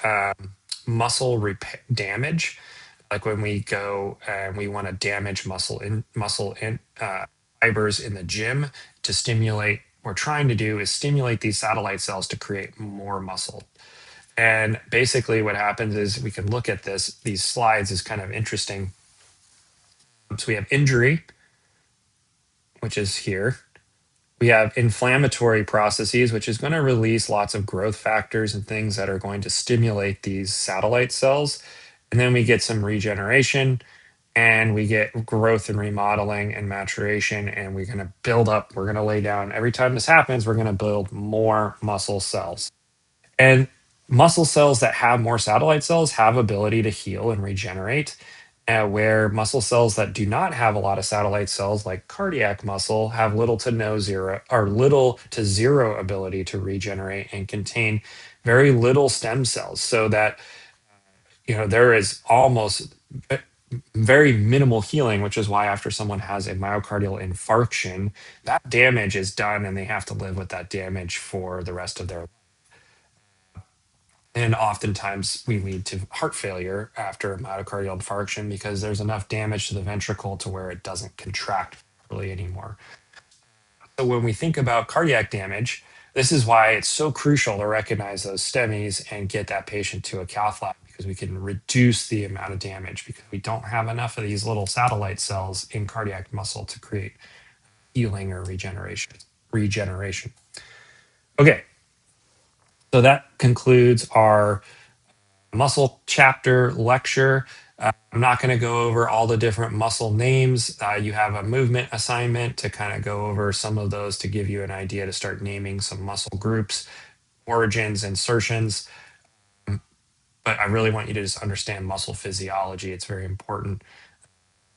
damage, like when we go and we want to damage muscle in fibers in the gym to stimulate, what we're trying to do is stimulate these satellite cells to create more muscle. And basically what happens is we can look at these slides is kind of interesting. So we have injury, which is here. We have inflammatory processes, which is going to release lots of growth factors and things that are going to stimulate these satellite cells. And then we get some regeneration and we get growth and remodeling and maturation. And we're going to build up, we're going to lay down. Every time this happens, we're going to build more muscle cells. And muscle cells that have more satellite cells have ability to heal and regenerate, where muscle cells that do not have a lot of satellite cells, like cardiac muscle, have little to zero ability to regenerate and contain very little stem cells. So that there is almost very minimal healing, which is why after someone has a myocardial infarction, that damage is done and they have to live with that damage for the rest of their life. And oftentimes we lead to heart failure after a myocardial infarction because there's enough damage to the ventricle to where it doesn't contract properly anymore. So when we think about cardiac damage, this is why it's so crucial to recognize those STEMIs and get that patient to a cath lab, because we can reduce the amount of damage because we don't have enough of these little satellite cells in cardiac muscle to create healing or regeneration. Okay, so that concludes our muscle chapter lecture. I'm not going to go over all the different muscle names. You have a movement assignment to kind of go over some of those to give you an idea to start naming some muscle groups, origins, insertions. But I really want you to just understand muscle physiology. It's very important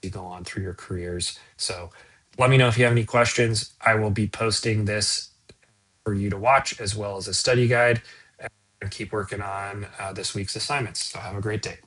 as you go on through your careers. So let me know if you have any questions. I will be posting this for you to watch as well as a study guide, and keep working on this week's assignments. So have a great day.